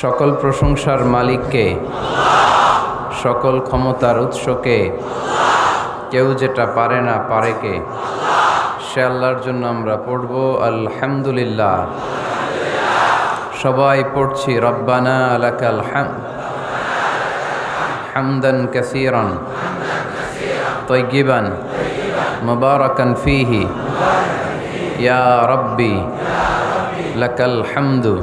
সকল প্রশংসার মালিককে, সকল ক্ষমতার উৎসকে, কেউ যেটা পারে না পারে কে, সে আল্লাহর জন্য আমরা পড়ব আলহামদুলিল্লাহ। সবাই পড়ছি রব্বানা লাকাল হামদ হামদান কাসীরান তাইয়িবান মুবারাকান ফীহি ইয়া রাব্বি লাকাল হামদু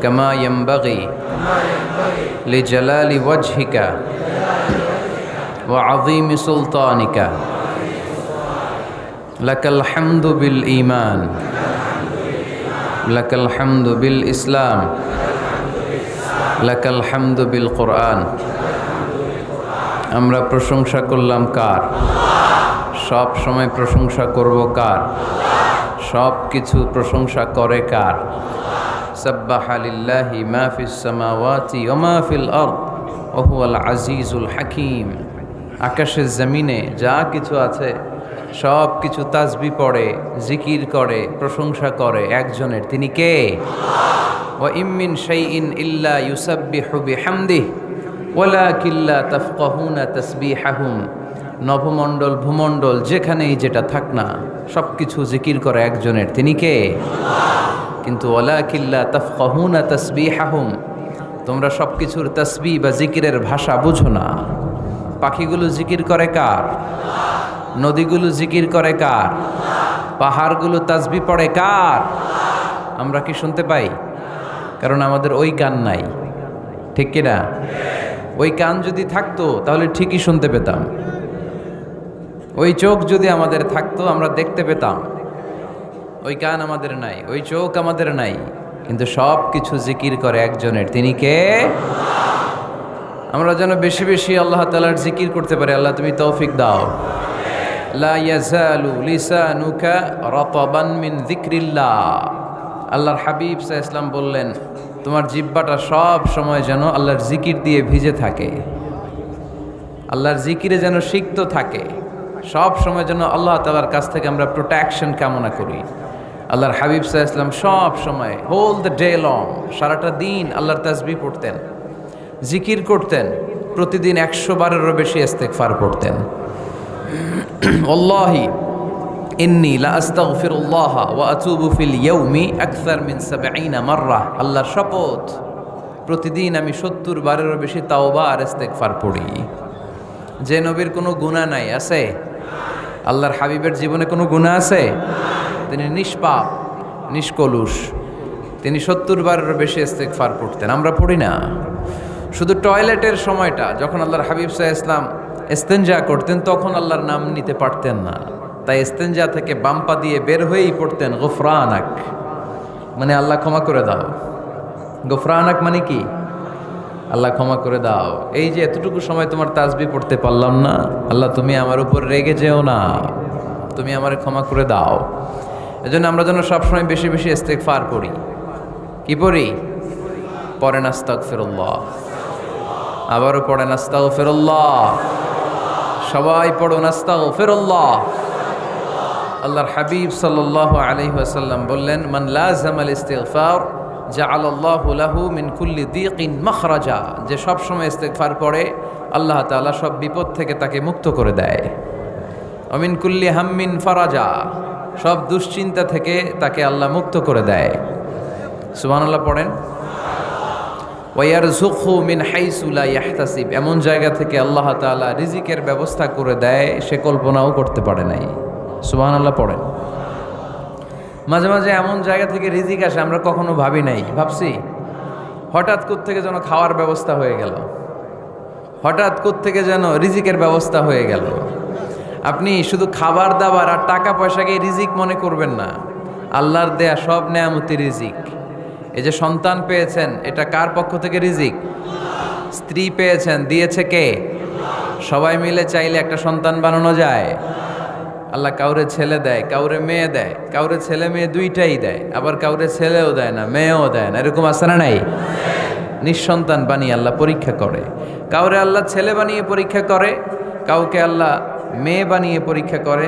কামা ইয়ানবাগি লিজালালি ওয়াজহিকা ওয়া আযীমি সুলতানিকা। লাকাল হামদু বিল ঈমান, লাকাল হামদু বিল ইসলাম, লাকাল হামদু বিল কুরআন। আমরা প্রশংসা করলাম কার? সব সময় প্রশংসা করব কার? সব কিছু প্রশংসা করে কার? সাব্বাহা লিল্লাহি মা ফিস সামাওয়াতি ওয়া মা ফিল আরদ ওয়া হুয়াল আজিজুল হাকীম। আকাশের জমিনে যা কিছু আছে সব কিছু তাসবিহ পড়ে, জিকির করে, প্রশংসা করে একজনের, তিনি কে? ওয়া ইম মিন শাইইন ইল্লা ইউসাব্বিহু বিহামদিহি ওয়ালাকিন লা তাফকাহুনা তাসবিহাহুম। নভমণ্ডল ভূমণ্ডল যেখানেই যেটা থাক না সব কিছু জিকির করে একজনের, তিনি কে? কিন্তু ওয়ালাকিন লা তাফকাহুনা তাসবিহাহুম, তোমরা সব কিছুর তাসবিহ বা জিকিরের ভাষা বুঝো না। পাখিগুলো জিকির করে কার? নদীগুলো জিকির করে কার? পাহাড়গুলো তাসবিহ পড়ে কার? আমরা কি শুনতে পাই? কারণ আমাদের ওই কান নাই, ঠিক কিনা? ওই কান যদি থাকতো তাহলে ঠিকই শুনতে পেতাম। ওই চোখ যদি আমাদের থাকতো আমরা দেখতে পেতাম। ওই কান আমাদের নাই, ওই চোখ আমাদের নাই, কিন্তু সব কিছু জিকির করে একজনের, তিনি কে? আমরা যেন বেশি বেশি আল্লাহ তাআলার জিকির করতে পারি। আল্লাহ তুমি তৌফিক দাও। লা ইয়াজালু লিসানুকা রাতাবান মিন যিকরিল্লাহ। আল্লাহর হাবিব সাল্লাল্লাহু আলাইহি ওয়াসাল্লাম বললেন, তোমার জিহ্বাটা সব সময় যেন আল্লাহর জিকির দিয়ে ভিজে থাকে, আল্লাহর জিকিরে যেন সিক্ত থাকে। সব সময় যেন আল্লাহ তাআলার কাছ থেকে আমরা প্রোটেকশন কামনা করি। আল্লাহর হাবিব সাল্লাল্লাহু আলাইহি ওয়াসাল্লাম সব সময় হোল দ্য ডে লং, সারাটা দিন আল্লাহর তাসবিহ পড়তেন, জিকির করতেন, প্রতিদিন 100 বারেরও বেশি ইস্তেগফার পড়তেন। ওয়াল্লাহি ইন্নী লা আস্তাগফিরুল্লাহ ওয়া আতুবু ফিল ইয়াউমি আকসার মিন 70 মাররা। আল্লাহর শপথ, প্রতিদিন আমি 70 বারেরও বেশি তাওবা আর ইস্তেগফার পড়ি। যে নবীর কোনো গুনাহ নাই, আছে? আল্লাহর হাবিবের জীবনে কোনো গুনাহ আছে? তিনি নিষ্পাপ, নিষ্কলুষ, তিনি 70 বারেরও বেশি ইস্তেগফার পড়তেন। আমরা পড়ি না। শুধু টয়লেটের সময়টা যখন আল্লাহর হাবিব সাল্লাল্লাহু আলাইহি ওয়াসাল্লাম ইস্তেনজা করতেন তখন আল্লাহর নাম নিতে পারতেন না, তাই ইস্তেনজা থেকে বাম পা দিয়ে বের হয়েই পড়তেন গুফরানাক, মানে আল্লাহ ক্ষমা করে দাও। গুফরানাক মানে কি? আল্লাহ ক্ষমা করে দাও। এই যে এতটুকু সময় তোমার তাসবিহ পড়তে পারলাম না, আল্লাহ তুমি আমার উপর রেগে যেও না, তুমি আমারে ক্ষমা করে দাও। এজন্য আমরা যেন সবসময় বেশি বেশি ইস্তেগফার পড়ি। কি পড়ি? পড়েন আস্তাগফিরুল্লাহ, আবারও পড়েন আস্তাগফিরুল্লাহ, সবাই পড়ুন আস্তাগফিরুল্লাহ। আল্লাহর হাবিব সাল্লাল্লাহু আলাইহি ওয়াসাল্লাম বললেন, মান লাযামাল ইস্তিগফার জাআলাল্লাহু লাহু মিন কুল্লি দীকিন মাখরাজা। যে সব সময় ইস্তিগফার পড়ে আল্লাহ তাআলা সব বিপদ থেকে তাকে মুক্ত করে দেয়। ওয়া মিন কুল্লি হাম্মিন ফারাজা, সব দুশ্চিন্তা থেকে তাকে আল্লাহ মুক্ত করে দেয়। সুবহানাল্লাহ পড়েন। ওয়ায়ারযুকহু মিন হাইসু লা ইয়াহতাসিব, এমন জায়গা থেকে আল্লাহ তাআলা রিজিকের ব্যবস্থা করে দেয় সে কল্পনাও করতে পারে নাই। সুবহানাল্লাহ পড়েন। মাঝে মাঝে এমন জায়গা থেকে রিজিক আসে আমরা কখনো ভাবি নাই, ভাবছি হঠাৎ কোত্থেকে যেন খাওয়ার ব্যবস্থা হয়ে গেল, হঠাৎ কোত্থেকে যেন রিজিকের ব্যবস্থা হয়ে গেল। আপনি শুধু খাবার দাবার আর টাকা পয়সাকে রিজিক মনে করবেন না, আল্লাহর দেয়া সব নেয়ামতি রিজিক। এই যে সন্তান পেয়েছেন এটা কার পক্ষ থেকে রিজিক? স্ত্রী পেয়েছেন, দিয়েছে কে? সবাই মিলে চাইলে একটা সন্তান বানানো যায়। আল্লাহ কাউরে ছেলে দেয়, কাউরে মেয়ে দেয়, কাউরে ছেলে মেয়ে দুইটাই দেয়, আবার কাউরে ছেলেও দেয় না, মেয়েও দেয় না, এরকম আছে না নাই? নিঃসন্তান বানিয়ে আল্লাহ পরীক্ষা করে। কাউরে আল্লাহ ছেলে বানিয়ে পরীক্ষা করে, কাউকে আল্লাহ মেয়ে বানিয়ে পরীক্ষা করে,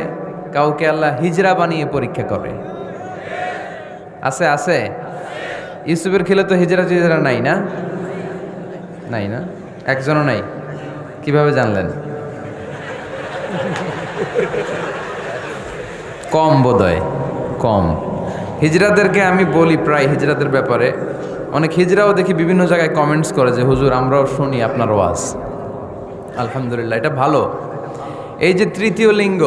কাউকে আল্লাহ হিজরা বানিয়ে পরীক্ষা করে। আছে আছে ইউসুফের খিলে তো হিজরা টিজরা নাই না, নাই না, একজনও নাই। কিভাবে জানলেন? কম বোধহয়, কম। হিজরাদেরকে আমি বলি প্রায় হিজরাদের ব্যাপারে, অনেক হিজরাও দেখি বিভিন্ন জায়গায় কমেন্টস করে যে হুজুর আমরাও শুনি আপনার ওয়াজ। আলহামদুলিল্লাহ, এটা ভালো। এই যে তৃতীয় লিঙ্গ,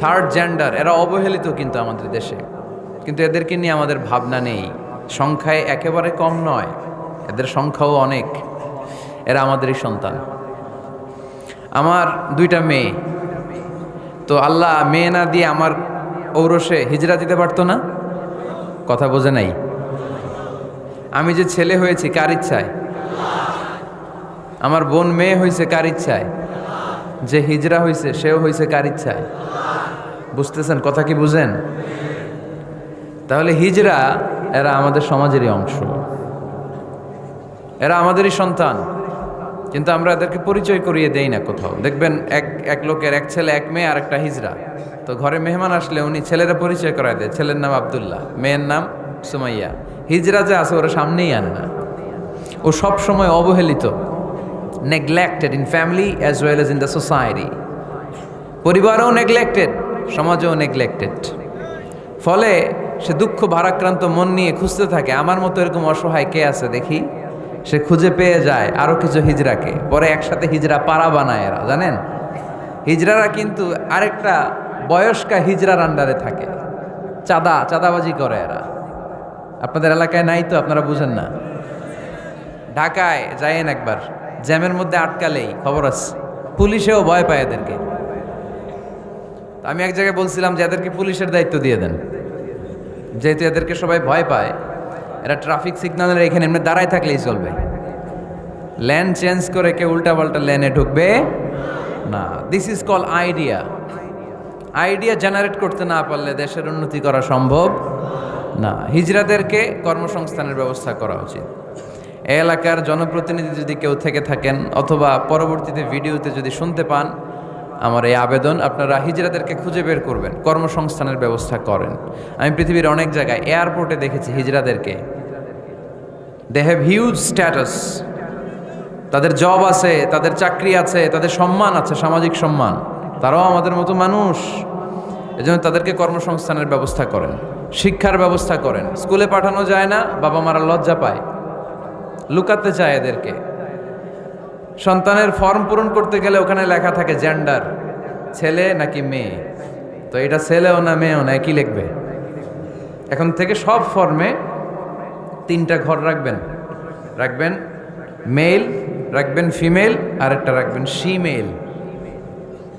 থার্ড জেন্ডার, এরা অবহেলিত কিন্তু আমাদের দেশে, কিন্তু এদেরকে নিয়ে আমাদের ভাবনা নেই। সংখ্যায় একেবারে কম নয়, এদের সংখ্যাও অনেক। এরা আমাদেরই সন্তান। আমার দুইটা মেয়ে, তো আল্লাহ মেয়ে না দিয়ে আমার ঔরসে হিজরা দিতে পারতো না? কথা বোঝে নাই? আমি যে ছেলে হয়েছি কার ইচ্ছায়? আমার বোন মেয়ে হয়েছে কার ইচ্ছায়? যে হিজরা হয়েছে সেও হয়েছে কার ইচ্ছায়? বুঝতেছেন কথা কি বুঝেন? তাহলে হিজরা এরা আমাদের সমাজেরই অংশ, এরা আমাদেরই সন্তান, কিন্তু আমরা এদেরকে পরিচয় করিয়ে দেই না কোথাও। দেখবেন এক লোকের এক ছেলে এক মেয়ে আর একটা হিজরা, তো ঘরে মেহমান আসলে উনি ছেলেরা পরিচয় করায় দেয়, ছেলের নাম আব্দুল্লাহ, মেয়ের নাম সুমাইয়া। হিজরা যে আছে ওরা সামনেই আনে না। ও সব সময় অবহেলিত, neglected in family as well as in the society. পরিবারও নেগলেক্টেড, সমাজও নেগলেক্টেড। ফলে সে দুঃখ ভারাক্রান্ত মন নিয়ে খুঁজতে থাকে, আমার মতো এরকম অসহায় কে আছে দেখি। সে খুঁজে পেয়ে যায় আরো কিছু হিজড়াকে, পরে একসাথে হিজড়া পাড়া বানায় এরা, জানেন? হিজড়ারা কিন্তু আরেকটা বয়স্কা হিজড়ার আন্ডারে থাকে, চাঁদাবাজি করে এরা। আপনাদের এলাকায় নাই তো, আপনারা বুঝেন না। ঢাকায় যায়েন একবার, জ্যামের মধ্যে আটকালেই খবর আছে, পুলিশেও ভয় পায় এদেরকে। আমি এক জায়গায় বলছিলাম যে এদেরকে পুলিশের দায়িত্ব দিয়ে দেন, যেহেতু এদেরকে সবাই ভয় পায়। এরা ট্রাফিক সিগন্যালের এখানে এমনি দাঁড়ায় থাকলেই চলবে, লেন চেঞ্জ করে কেউ উল্টাপাল্টা লেনে ঢুকবে না। This is call idea. Idea generate করতে না পারলে দেশের উন্নতি করা সম্ভব না। হিজড়াদেরকে কর্মসংস্থানের ব্যবস্থা করা উচিত। এই এলাকার জনপ্রতিনিধি যদি কেউ থেকে থাকেন, অথবা পরবর্তীতে ভিডিওতে যদি শুনতে পান, আমার এই আবেদন, আপনারা হিজড়াদেরকে খুঁজে বের করবেন, কর্মসংস্থানের ব্যবস্থা করেন। আমি পৃথিবীর অনেক জায়গায় এয়ারপোর্টে দেখেছি হিজড়াদেরকে, দে হ্যাভ হিউজ স্ট্যাটাস, তাদের জব আছে, তাদের চাকরি আছে, তাদের সম্মান আছে, সামাজিক সম্মান। তারাও আমাদের মতো মানুষ, এজন্য তাদেরকে কর্মসংস্থানের ব্যবস্থা করেন, শিক্ষার ব্যবস্থা করেন। স্কুলে পাঠানো যায় না, বাবা মারা লজ্জা পায়, লুকাতে চায় এদেরকে। সন্তানের ফর্ম পূরণ করতে গেলে ওখানে লেখা থাকে জেন্ডার, ছেলে নাকি মেয়ে। তো এটা ছেলেও না মেয়েও না, একই লিখবে। এখন থেকে সব ফর্মে 3টা ঘর রাখবেন মেল, রাখবেন ফিমেল, আর একটা রাখবেন শিমেল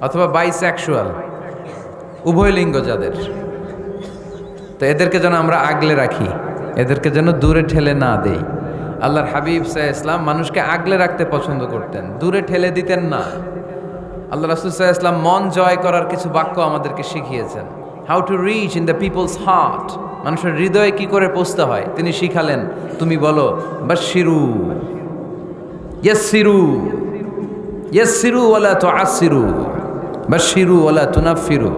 অথবা বাইসেক্সুয়াল, উভয় লিঙ্গ যাদের। তো এদেরকে যেন আমরা আগলে রাখি, এদেরকে যেন দূরে ঠেলে না দেই। আল্লাহর হাবিব সাল্লাল্লাহু আলাইহি ওয়াসাল্লাম মানুষকে আগলে রাখতে পছন্দ করতেন, দূরে ঠেলে দিতেন না। আল্লাহ রাসূল সাল্লাল্লাহু আলাইহি ওয়াসাল্লাম মন জয় করার কিছু বাক্য আমাদেরকে শিখিয়েছেন, how to reach in the people's heart, মানুষের হৃদয়ে কি করে পৌঁছতে হয় তিনি শিখালেন। তুমি বলো বাশশিরু, ইয়াসসিরু, ইয়াসসিরু ওয়ালা তুআসসিরু, বাশশিরু ওয়ালা তুনাফফিরু।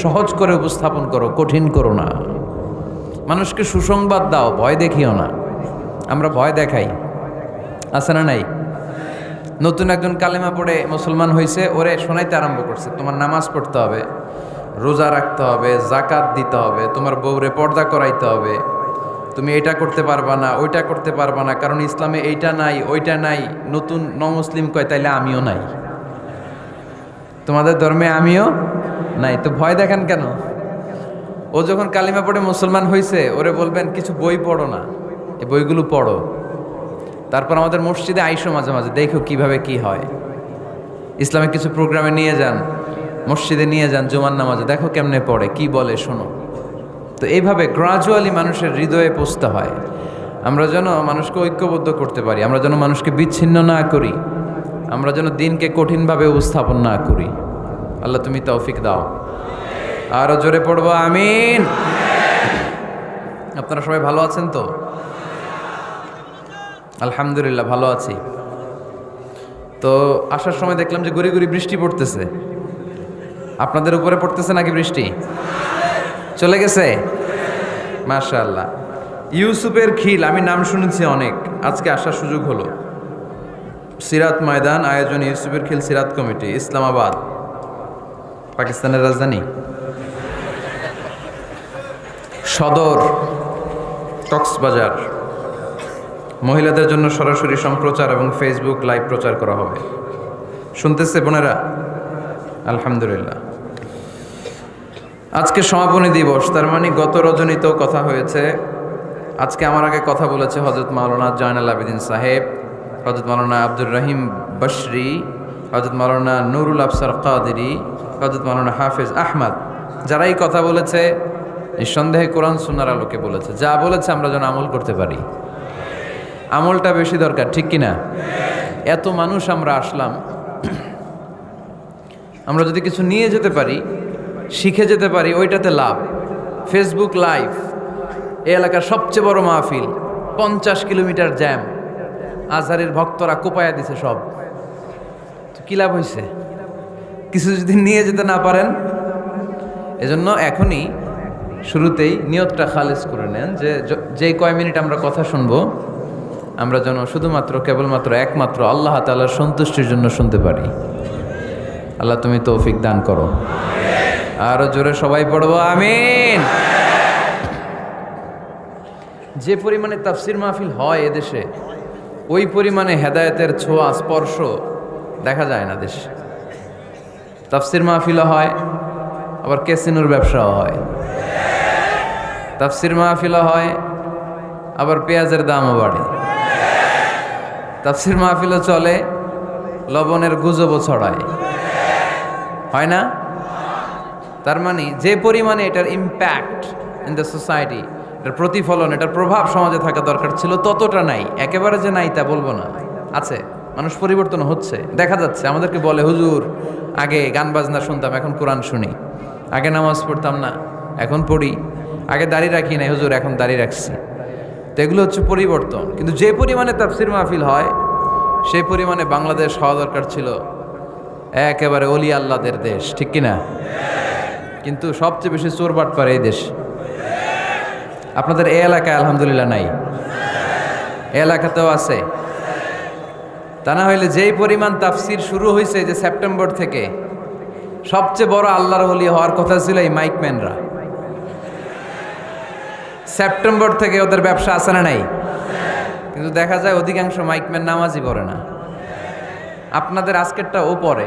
সহজ করে উপস্থাপন করো, কঠিন করো না। মানুষকে সুসংবাদ দাও, ভয় দেখিও না। আমরা ভয় দেখাই, আছে না নাই? নতুন একজন কালেমা পড়ে মুসলমান হয়েছে, ওরে শোনাইতে আরম্ভ করছে, তোমার নামাজ পড়তে হবে, রোজা রাখতে হবে, জাকাত দিতে হবে, তোমার বউরে পর্দা করাইতে হবে, তুমি এটা করতে পারবা না, ওইটা করতে পারবা না, কারণ ইসলামে এইটা নাই ওইটা নাই। নতুন মুসলিম কয় তাইলে আমিও নাই, তোমাদের ধর্মে আমিও নাই, তো ভয় দেখান কেন? ও যখন কালিমা পড়ে মুসলমান হয়েছে, ওরে বলবেন কিছু বই পড়ো না, এই বইগুলো পড়ো, তারপর আমাদের মসজিদে আইসো মাঝে মাঝে, দেখো কিভাবে কি হয়। ইসলামিক কিছু প্রোগ্রামে নিয়ে যান, মসজিদে নিয়ে যান, জুমার নামাজে, দেখো কেমনে পড়ে, কি বলে শোনো। তো এইভাবে গ্রাজুয়ালি মানুষের হৃদয়ে পৌঁছতে হয়। আমরা যেন মানুষকে ঐক্যবদ্ধ করতে পারি, আমরা যেন মানুষকে বিচ্ছিন্ন না করি, আমরা যেন দিনকে কঠিনভাবে উপস্থাপন না করি। আল্লাহ তুমি তৌফিক দাও। আরো জোরে পড়বো আমিন। আপনারা সবাই ভালো আছেন তো? আলহামদুলিল্লাহ ভালো আছি। তো আসার সময় দেখলাম যে গুড়ি গুড়ি বৃষ্টি পড়তেছে। আপনাদের উপরে পড়তেছে নাকি বৃষ্টি? চলে গেছে? মাশাআল্লাহ। ইউসুফের খিল, আমি নাম শুনেছি অনেক, আজকে আসার সুযোগ হলো। সিরাত ময়দান আয়োজন ইউসুফের খিল সিরাত কমিটি, ইসলামাবাদ, পাকিস্তানের রাজধানী। সদর কক্সবাজার। মহিলাদের জন্য সরাসরি সম্প্রচার এবং ফেসবুক লাইভ প্রচার করা হবে। শুনতেছে বোনেরা? আলহামদুলিল্লাহ। আজকে সমাপনী দিবস, তার মানে গত রজনীতেও কথা হয়েছে। আজকে আমার আগে কথা বলেছে হযরত মাওলানা জয়নাল আবেদিন সাহেব, হযরত মাওলানা আব্দুর রহিম বশরি, হযরত মাওলানা নুরুল আফসার কাদেরী, হযরত মাওলানা হাফেজ আহমদ। যারাই কথা বলেছে নিঃসন্দেহে কোরআন সুন্নাহর আলোকে বলেছে। যা বলেছে আমরা যেন আমল করতে পারি। আমলটা বেশি দরকার, ঠিক কিনা? এত মানুষ আমরা আসলাম, আমরা যদি কিছু নিয়ে যেতে পারি, শিখে যেতে পারি, ওইটাতে লাভ। ফেসবুক লাইভ, এই এলাকার সবচেয়ে বড় মাহফিল, 50 কিলোমিটার জ্যাম, আজহারের ভক্তরা কোপায়া দিছে সব। তো কি লাভ হয়েছে? কিছু যদি নিয়ে যেতে না পারেন, এজন্য এখনই শুরুতেই নিয়তটা খালেস করে নেন যে যে কয় মিনিট আমরা কথা শুনবো, আমরা যেন শুধুমাত্র কেবলমাত্র একমাত্র আল্লাহ তাআলার সন্তুষ্টির জন্য শুনতে পারি। আল্লাহ তুমি তৌফিক দান করো। আরো জোরে সবাই পড়বো আমিন। যে পরিমাণে তাফসির মাহফিল হয় এদেশে, ওই পরিমাণে হেদায়েতের ছোঁয়া স্পর্শ দেখা যায় না দেশে। তাফসির মাহফিলও হয়, আবার ক্যাসিনোর ব্যবসাও হয়। তাফসির মাহফিলও হয়, আবার পেঁয়াজের দামও বাড়ে। তাফসির মাহফিলও চলে, লবণের গুজবও ছড়ায়, হয় না? তার মানে যে পরিমাণে এটার ইম্প্যাক্ট ইন দ্য সোসাইটি, এটার প্রতিফলন, এটার প্রভাব সমাজে থাকা দরকার ছিল, ততটা নাই। একেবারে যে নাই তা বলবো না, আছে। মানুষ পরিবর্তন হচ্ছে, দেখা যাচ্ছে। আমাদেরকে বলে, হুজুর আগে গান বাজনা শুনতাম, এখন কোরআন শুনি। আগে নামাজ পড়তাম না, এখন পড়ি। আগে দাড়ি রাখি নাই হুজুর, এখন দাড়ি রাখছি। তো এগুলো হচ্ছে পরিবর্তন। কিন্তু যে পরিমাণে তাফসির মাহফিল হয়, সেই পরিমাণে বাংলাদেশ হওয়া দরকার ছিল একেবারে অলি আল্লাহদের দেশ, ঠিক কিনা? কিন্তু সবচেয়ে বেশি চোর বাটপার এই দেশ। আপনাদের এই এলাকায় আলহামদুলিল্লাহ নাই, এই এলাকাতেও আছে। তা না হইলে যেই পরিমাণ তাফসির শুরু হয়েছে যে সেপ্টেম্বর থেকে, সবচেয়ে বড় আল্লাহর ওলি হওয়ার কথা ছিল এই মাইকম্যানরা। সেপ্টেম্বর থেকে ওদের ব্যবসা আছে না নাই? কিন্তু দেখা যায় অধিকাংশ মাইকম্যান নামাজই পড়ে না। আপনাদের আজকেরটা ও পড়ে,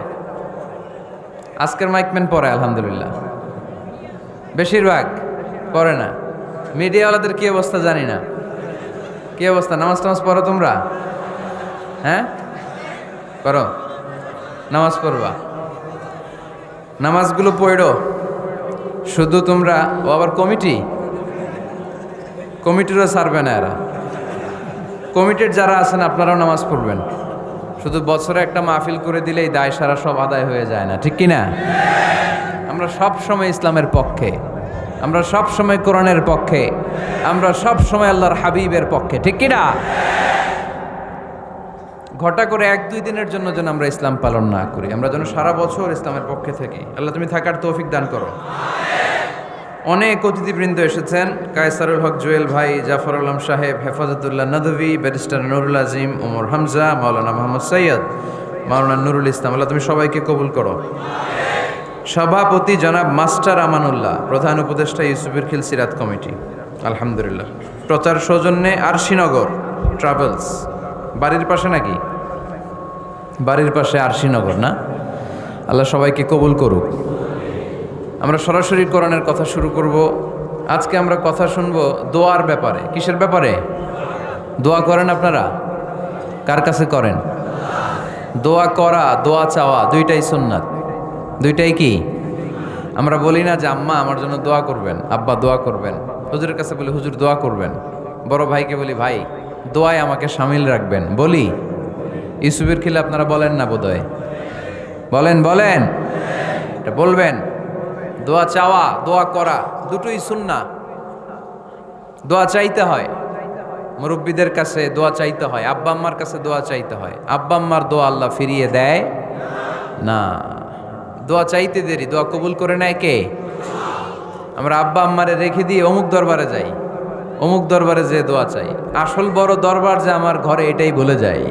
আজকের মাইকম্যান পড়ে আলহামদুলিল্লাহ, বেশিরভাগ পড়ে না। মিডিয়াওয়ালাদের কি অবস্থা জানি না, কি অবস্থা? নামাজ টামাজ পড়ো তোমরা? হ্যাঁ করো, নামাজ পড়বা, নামাজগুলো পড়ো। শুধু তোমরা, ও আবার কমিটিরও ছাড়বে না এরা। কমিটির যারা আছেন আপনারাও নামাজ পড়বেন। শুধু বছরে একটা মাহফিল করে দিলেই দায় সারা সব আদায় হয়ে যায় না, ঠিক কিনা? আমরা সব সময় ইসলামের পক্ষে, আমরা সব সময় কোরআনের পক্ষে, আমরা সব সময় আল্লাহর হাবিবের পক্ষে, ঠিক কিনা? ঘটা করে 1-2 দিনের জন্য যেন আমরা ইসলাম পালন না করি, আমরা যেন সারা বছর ইসলামের পক্ষে থাকি। আল্লাহ তুমি থাকার তৌফিক দান করো। অনেক অতিথিবৃন্দ এসেছেন। কায়সারুল হক জুয়েল ভাই, জাফর আলম সাহেব, হেফাজতুল্লাহ নদভী, ব্যারিস্টার নুরুল আজিম, ওমর হামজা, মাওলানা মোহাম্মদ সৈয়দ, মাওলানা নুরুল ইসলাম। আল্লাহ তুমি সবাইকে কবুল করো। সভাপতি জনাব মাস্টার আমানুল্লাহ, প্রধান উপদেষ্টা ইউসুফের খিল সিরাত কমিটি, আলহামদুলিল্লাহ। প্রচার সৌজন্যে আরশিনগর ট্রাভেলস, বাড়ির পাশে নাকি? বাড়ির পাশে আরশিনগর না? আল্লাহ সবাইকে কবুল করুক। আমরা সরাসরি কোরআনের কথা শুরু করব। আজকে আমরা কথা শুনবো দোয়ার ব্যাপারে। কিসের ব্যাপারে? দোয়া করেন আপনারা? কার কাছে করেন? দোয়া করা, দোয়া চাওয়া দুইটাই সুন্নাত। দুইটাই কি? আমরা বলি না যে আম্মা আমার জন্য দোয়া করবেন, আব্বা দোয়া করবেন। হুজুরের কাছে বলি হুজুর দোয়া করবেন। বড় ভাইকে বলি ভাই দোয়ায় আমাকে শামিল রাখবেন। বলি ইউসুফের খিলে আপনারা বলেন না বোধহয়? বলেন এটা বলবেন। দোয়া চাওয়া, দোয়া করা দুটোই সুন্নাহ। দোয়া চাইতে হয়, মুরব্বীদের কাছে দোয়া চাইতে হয়, আব্বা আম্মার কাছে দোয়া চাইতে হয়। আব্বা আম্মার দোয়া আল্লাহ ফিরিয়ে দেয় না। দোয়া চাইতে দেরি, দোয়া কবুল করে নেয় কে? আমরা আব্বা আম্মারে রেখে দিয়ে অমুক দরবারে যাই, অমুক দরবারে যে দোয়া চাই। আসল বড় দরবার যে আমার ঘরে, এটাই বলে যাই।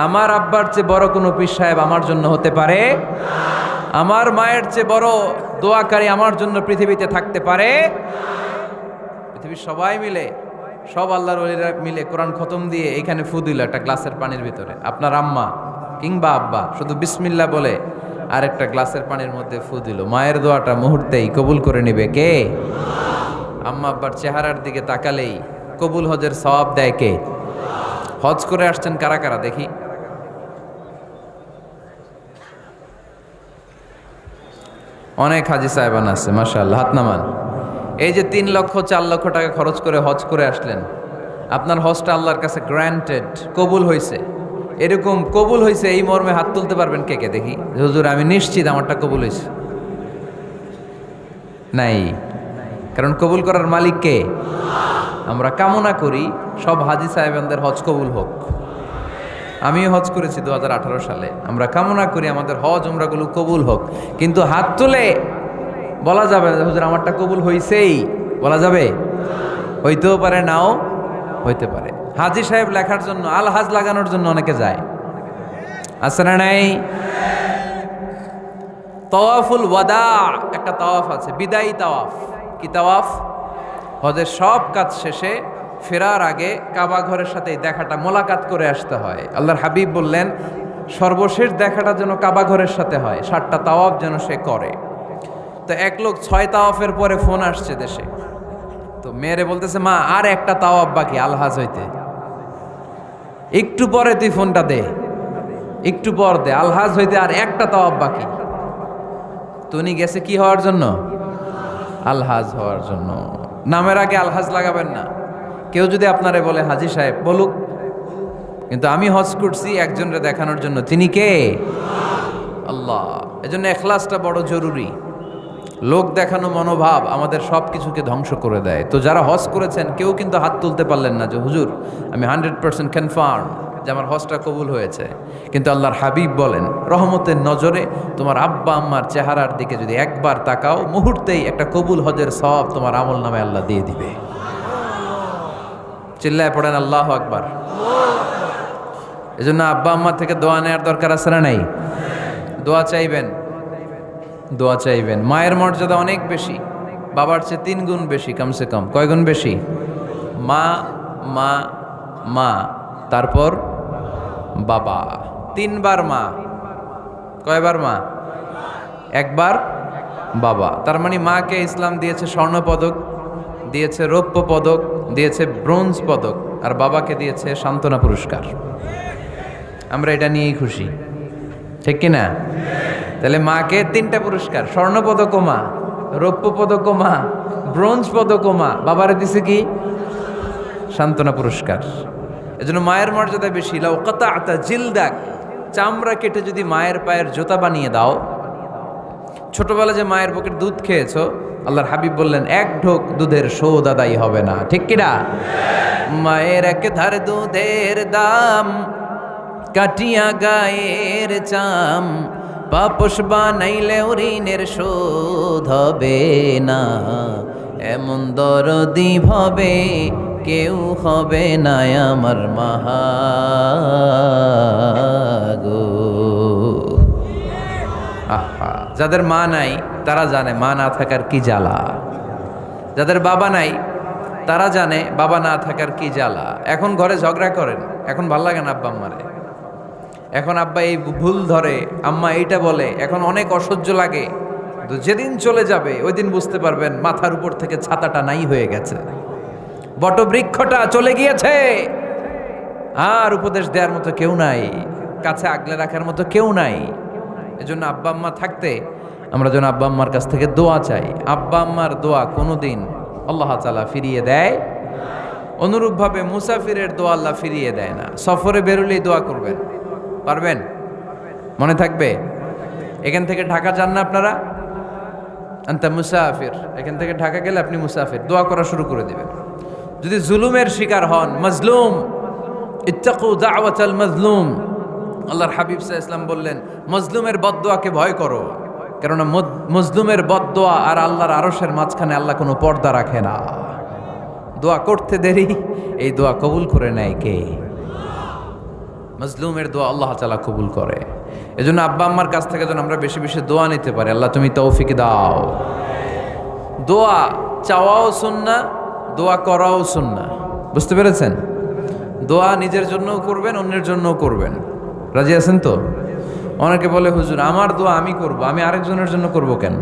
আমার আব্বার চেয়ে বড় কোনো পীর সাহেব আমার জন্য হতে পারে? আমার মায়ের চেয়ে বড় দোয়াকারী আমার জন্য পৃথিবীতে থাকতে পারে? পৃথিবীর সবাই মিলে, সব আল্লাহর ওলিরা মিলে কোরআন খতম দিয়ে এখানে ফু দিল একটা গ্লাসের পানির ভিতরে, আপনার আম্মা কিংবা আব্বা শুধু বিসমিল্লাহ বলে আরেকটা গ্লাসের পানির মধ্যে ফু দিল, মায়ের দোয়াটা মুহূর্তেই কবুল করে নেবে কে? আম্মা আব্বার চেহারার দিকে তাকালেই কবুল হজের সওয়াব দেয় কে? হজ করে আসছেন কারা কারা দেখি? অনেক হাজি সাহেবান আছে, মাশাআল্লাহ, হাত নামান। এই যে 3 লক্ষ 4 লক্ষ টাকা খরচ করে হজ করে আসলেন, আপনার হজটা আল্লাহর কাছে গ্র্যান্টেড, কবুল হয়েছে। এরকম কবুল হয়েছে এই মর্মে হাত তুলতে পারবেন কে কে দেখি? হুজুর আমি নিশ্চিত আমারটা কবুল হয়েছে। নাই, কারণ কবুল করার মালিক কে? আমরা কামনা করি সব হাজি সাহেবানদের হজ কবুল হোক। আমিও হজ করেছি 2018 সালে। আমরা কামনা করি আমাদের হজ উমরাগুলো কবুল হোক, কিন্তু হাত তুলে বলা যাবে না হুজুর আমারটা কবুল হইছেই, বলা যাবে? হইতেও পারে, নাও হইতে পারে। হাজি সাহেব লেখার জন্য, আল হাজ লাগানোর জন্য অনেকে যায়, আছে না নাই? তাওয়াফুল ওয়াদা একটা তাওয়াফ আছে, বিদায়ী তাওয়াফ। কি তাওয়াফ? হজের সব কাজ শেষে ফেরার আগে কাবা ঘরের সাথে দেখাটা, মোলাকাত করে আসতে হয়। আল্লাহর হাবিব বললেন সর্বশেষ দেখাটা যেন কাবা ঘরের সাথে হয়, 7টা তাওয়াফ যেন সে করে। তো এক লোক 6 তাওয়াফের পরে ফোন আসছে দেশে, তো মেয়েরে বলতেছে মা আর একটা তাওয়াফ বাকি আলহাজ হইতে, একটু পরে তুই ফোনটা দে, একটু পর দে, আলহাজ হইতে আর একটা তাওয়াফ বাকি। তো উনি গেছে কি হওয়ার জন্য? আলহাজ হওয়ার জন্য। নামের আগে আলহাজ লাগাবেন না। কেউ যদি আপনারে বলে হাজি সাহেব, বলুক, কিন্তু আমি হজ করছি একজনরে দেখানোর জন্য। তিনি কে? আল্লাহ। এজন্য ইখলাসটা বড় জরুরি। লোক দেখানো মনোভাব আমাদের সব কিছুকে ধ্বংস করে দেয়। তো যারা হজ করেছেন কেউ কিন্তু হাত তুলতে পারলেন না যে হুজুর আমি 100% কনফার্ম যে আমার হজটা কবুল হয়েছে। কিন্তু আল্লাহর হাবিব বলেন রহমতের নজরে তোমার আব্বা আম্মার চেহারার দিকে যদি একবার তাকাও, মুহূর্তেই একটা কবুল হজের সওয়াব তোমার আমল নামে আল্লাহ দিয়ে দিবে। চিল্লায় পড়েন আল্লাহু আকবার। এজন্য আব্বা আম্মা থেকে দোয়া নেওয়ার দরকার আছে না নাই? দোয়া চাইবেন, দোয়া চাইবেন। মায়ের মর্যাদা অনেক বেশি, বাবার চেয়ে 3 গুণ বেশি, কমসে কম। কয় গুণ বেশি? মা মা মা, তারপর বাবা। 3 বার মা। কয়বার মা? একবার বাবা। তার মানে মাকে ইসলাম দিয়েছে স্বর্ণ পদক, দিয়েছে রৌপ্য পদক, দিয়েছে ব্রোঞ্জ পদক, আর বাবাকে দিয়েছে সান্ত্বনা পুরস্কার। আমরা এটা নিয়েই খুশি, ঠিক কিনা? তাহলে মাকে 3টা পুরস্কার, স্বর্ণ পদকও মা, রৌপ্য পদকও মা, ব্রোঞ্জ পদকও মা, বাবারে দিছে কি? সান্ত্বনা পুরস্কার। এজন্য মায়ের মর্যাদা বেশি। লাউ কাতা'তা জিলদাক, চামড়া কেটে যদি মায়ের পায়ের জুতা বানিয়ে দাও। ছোটবেলা যে মায়ের বুকের দুধ খেয়েছো, আল্লাহর হাবিব বললেন 1 ঢোক দুধের শোধ আদায় হবে না, ঠিক কিনা? মায়ের এক ধার দুধের দাম, কাটিয়া গায়ের চাম, পাপস বানাইলে ঋণের শোধ হবে না। এমন দরদি ভাবে কেউ হবে না আমার মাহাগো। আহা, যাদের মা নাই তারা জানে মা না থাকার কি জ্বালা। যাদের বাবা নাই তারা জানে বাবা না থাকার কি জ্বালা। এখন ঘরে ঝগড়া করেন, এখন ভাল লাগে না আব্বা আম্মারে, এখন আব্বা এই ভুল ধরে, আম্মা এইটা বলে, এখন অনেক অসহ্য লাগে। তো যেদিন চলে যাবে ওই দিন বুঝতে পারবেন মাথার উপর থেকে ছাতাটা নাই হয়ে গেছে, বটবৃক্ষটা চলে গিয়েছে, আর উপদেশ দেওয়ার মতো কেউ নাই, কাছে আগলে রাখার মতো কেউ নাই। এজন্য আব্বা আম্মা থাকতে আমরা যেন আব্বা আম্মার কাছ থেকে দোয়া চাই। আব্বা আম্মার দোয়া কোনোদিন আল্লাহ তাআলা ফিরিয়ে দেয়। অনুরূপভাবে মুসাফিরের দোয়া আল্লাহ ফিরিয়ে দেয় না। সফরে বেরোলেই দোয়া করবেন, পারবেন? মনে থাকবে? এখান থেকে ঢাকা যান না আপনারা? আনতা মুসাফির, এখান থেকে ঢাকা গেলে আপনি মুসাফির, দোয়া করা শুরু করে দিবেন। যদি জুলুমের শিকার হন, মাজলুম, ইত্তাকু দাওয়াতাল মাজলুম, আল্লাহর হাবিব সাল্লাল্লাহু আলাইহি ওয়াসাল্লাম বললেন মাজলুমের বদদোয়াকে ভয় করো, কেননা মজলুমের বদদোয়া আর আল্লাহর আরশের মাঝখানে আল্লাহ কোনো পর্দা রাখে না। দোয়া করতে দেরি, এই দোয়া কবুল করে নেয় কে? মাজলুমের দোয়া আল্লাহ তাআলা কবুল করে। এজন্য আব্বা আম্মার কাছ থেকে যেন আমরা বেশি বেশি দোয়া নিতে পারি। আল্লাহ তুমি তৌফিক দাও। দোয়া চাওয়াও সুন্নাহ, দোয়া করাও সুন্নাহ। বুঝতে পেরেছেন? দোয়া নিজের জন্যও করবেন, অন্যের জন্যও করবেন। রাজি আছেন তো? অনেকে বলে হুজুর আমার দোয়া আমি করব, আমি আরেকজনের জন্য করব কেন?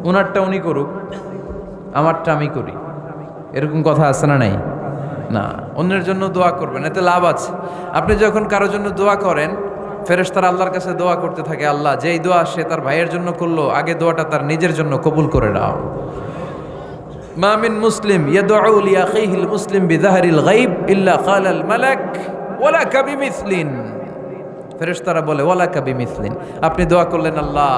উনারটা উনি করুক, আমারটা আমি করি, এরকম কথা আছে না নাই? না, অন্যের জন্য দোয়া করবেন, এতে লাভ আছে। আপনি যখন কারোর জন্য দোয়া করেন, ফেরেশতারা আল্লাহর কাছে দোয়া করতে থাকে, আল্লাহ যেই দোয়া সে তার ভাইয়ের জন্য করলো, আগে দোয়াটা তার নিজের জন্য কবুল করে নাও। মা মিন মুসলিম ইয়াদউ লিআখিহিল মুসলিম বিযাহরিল গায়ব ইল্লা ক্বালাল মালাক ওয়ালাকা বিমিসলিন। ফেরেশতারা বলে ওয়ালাকা বিমিসলিন, আপনি দোয়া করলেন আল্লাহ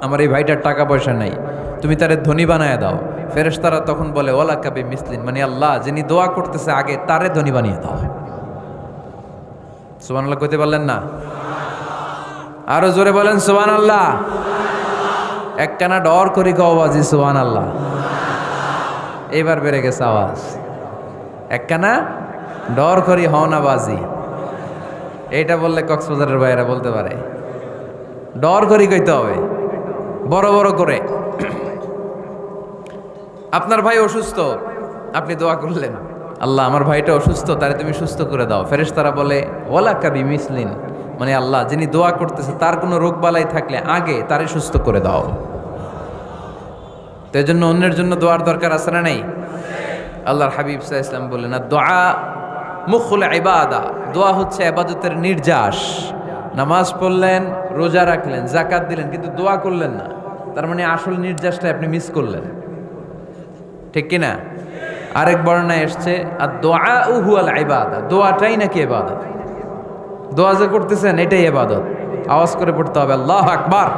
আমার এই ভাইটার টাকা পয়সা নাই, তুমি তারে ধনী বানায় দাও। ফেরেশতারা তখন বলে ওয়ালাকা বিমিসলিন, মানে আল্লাহ যিনি দোয়া করতেছে আগে তারে ধনী বানিয়ে দাও। সুবহানাল্লাহ কইতে পারলেন না? আরো জোরে বলেন সুবহানাল্লাহ। একখানা ডর করি কও বাজি সুবহানাল্লাহ। এবার বেড়ে গেছে আওয়াজ। একখানা ডর করি হও না বাজি, এইটা বললে কক্সবাজারের ভাইয়েরা বলতে পারে। ডর করি কইতে হবে বড় বড় করে। আপনার ভাই অসুস্থ, আপনি দোয়া করলেন আল্লাহ আমার ভাইটা অসুস্থ, তারে তুমি সুস্থ করে দাও। ফেরেশতারা বলে ওয়ালাকা বিমিসলিন, মানে আল্লাহ যিনি দোয়া করতেছে তার কোনো রোগ বালাই থাকলে আগে তারে সুস্থ করে দাও। তো এই জন্য অন্যের জন্য দোয়ার দরকার আছে না নাই? আল্লাহর হাবিব সাল্লাল্লাহু আলাইহি ওয়াসাল্লাম বললেন দোয়া মুখুল ইবাদা, দোয়া হচ্ছে ইবাদতের নির্যাস। নামাজ পড়লেন, রোজা রাখলেন, যাকাত দিলেন, কিন্তু দোয়া করলেন না, তার মানে আসল নির্যাসটা আপনি মিস করলেন, ঠিক কিনা? আরেক বর্ণনায় এসছে আর দোয়া হুয়াল ইবাদা, দোয়াটাই নাকি ইবাদত। দোয়া যে করতেছেন এটাই ইবাদত। আওয়াজ করে পড়তে হবে আল্লাহু আকবার।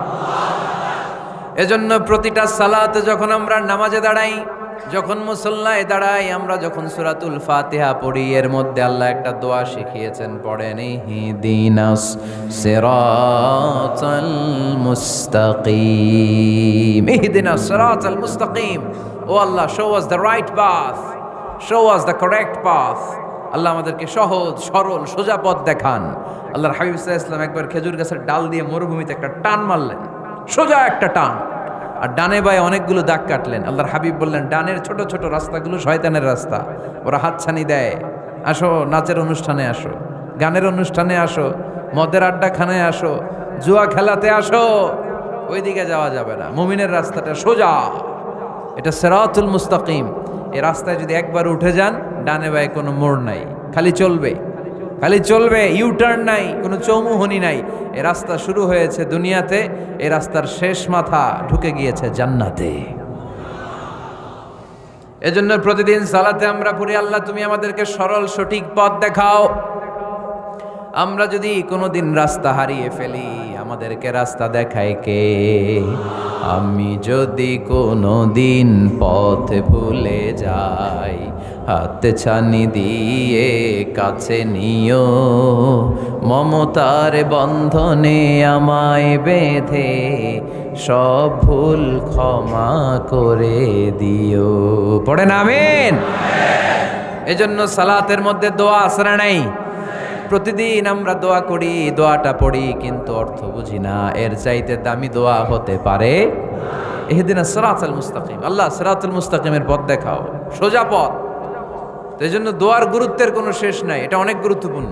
এজন্য প্রতিটা সালাতে যখন আমরা নামাজে দাঁড়াই, যখন মুসল্লায় দাঁড়াই, আমরা যখন সূরাতুল ফাতিহা পড়ি, এর মধ্যে আল্লাহ একটা দোয়া শিখিয়েছেন, পড়েন ইহদিনাস সিরাতাল মুস্তাকিম। ইহদিনাস সিরাতাল মুস্তাকিম, ও আল্লাহ show us the right path, show us the correct path. আল্লাহ আমাদেরকে সহজ সরল সোজা পথ দেখান। আল্লাহর হাবিব সাল্লাল্লাহু আলাইহি ওয়াসাল্লাম একবার খেজুর গাছের ডাল দিয়ে মরুভূমিতে একটা টান মারলেন, সোজা একটা টান, আর ডানে বায়ে অনেকগুলো দাগ কাটলেন। আল্লাহর হাবিব বললেন ডানের ছোট ছোট রাস্তাগুলো শয়তানের রাস্তা, ওরা হাতছানি দেয়। আসো নাচের অনুষ্ঠানে আসো, গানের অনুষ্ঠানে আসো, মদের আড্ডাখানায় আসো, জুয়া খেলাতে আসো, ওইদিকে যাওয়া যাবে না। মুমিনের রাস্তাটা সোজা, এটা সিরাতুল মুস্তাকিম। এই রাস্তায় যদি একবার উঠে যান, ডানে বায়ে কোনো মোড় নাই, খালি চলবে, খালি চলবে, ইউটার্ন নাই, কোনো চৌমুহনী নাই। এই রাস্তা শুরু হয়েছে দুনিয়াতে, এই রাস্তার শেষ মাথা ঢুকে গিয়েছে জান্নাতে। এজন্য প্রতিদিন সালাতে আমরা পড়ি আল্লাহ তুমি আমাদেরকে সরল সঠিক পথ দেখাও। আমরা যদি কোনোদিন রাস্তা হারিয়ে ফেলি, আমাদেরকে রাস্তা দেখায় কে? আমি যদি কোনোদিন পথ ভুলে যাই, হাতে ছানি দিয়ে কাছে নিও, মমতার বন্ধনে আমায় বেঁধে সব ভুল ক্ষমা করে দিও। পড়েন আমিন। এজন্য সালাতের মধ্যে দোয়া আছে না নাই? প্রতিদিন আমরা দোয়া করি, দোয়াটা পড়ি, কিন্তু অর্থ বুঝি না। এর চাইতে দামি দোয়া হতে পারে ইহদিনাস সিরাতাল মুস্তাকিম, আল্লাহ সিরাতুল মুস্তাকিমের পথ দেখাও, সোজা পথ। তো এই জন্য দোয়ার গুরুত্বের কোনো শেষ নাই, এটা অনেক গুরুত্বপূর্ণ।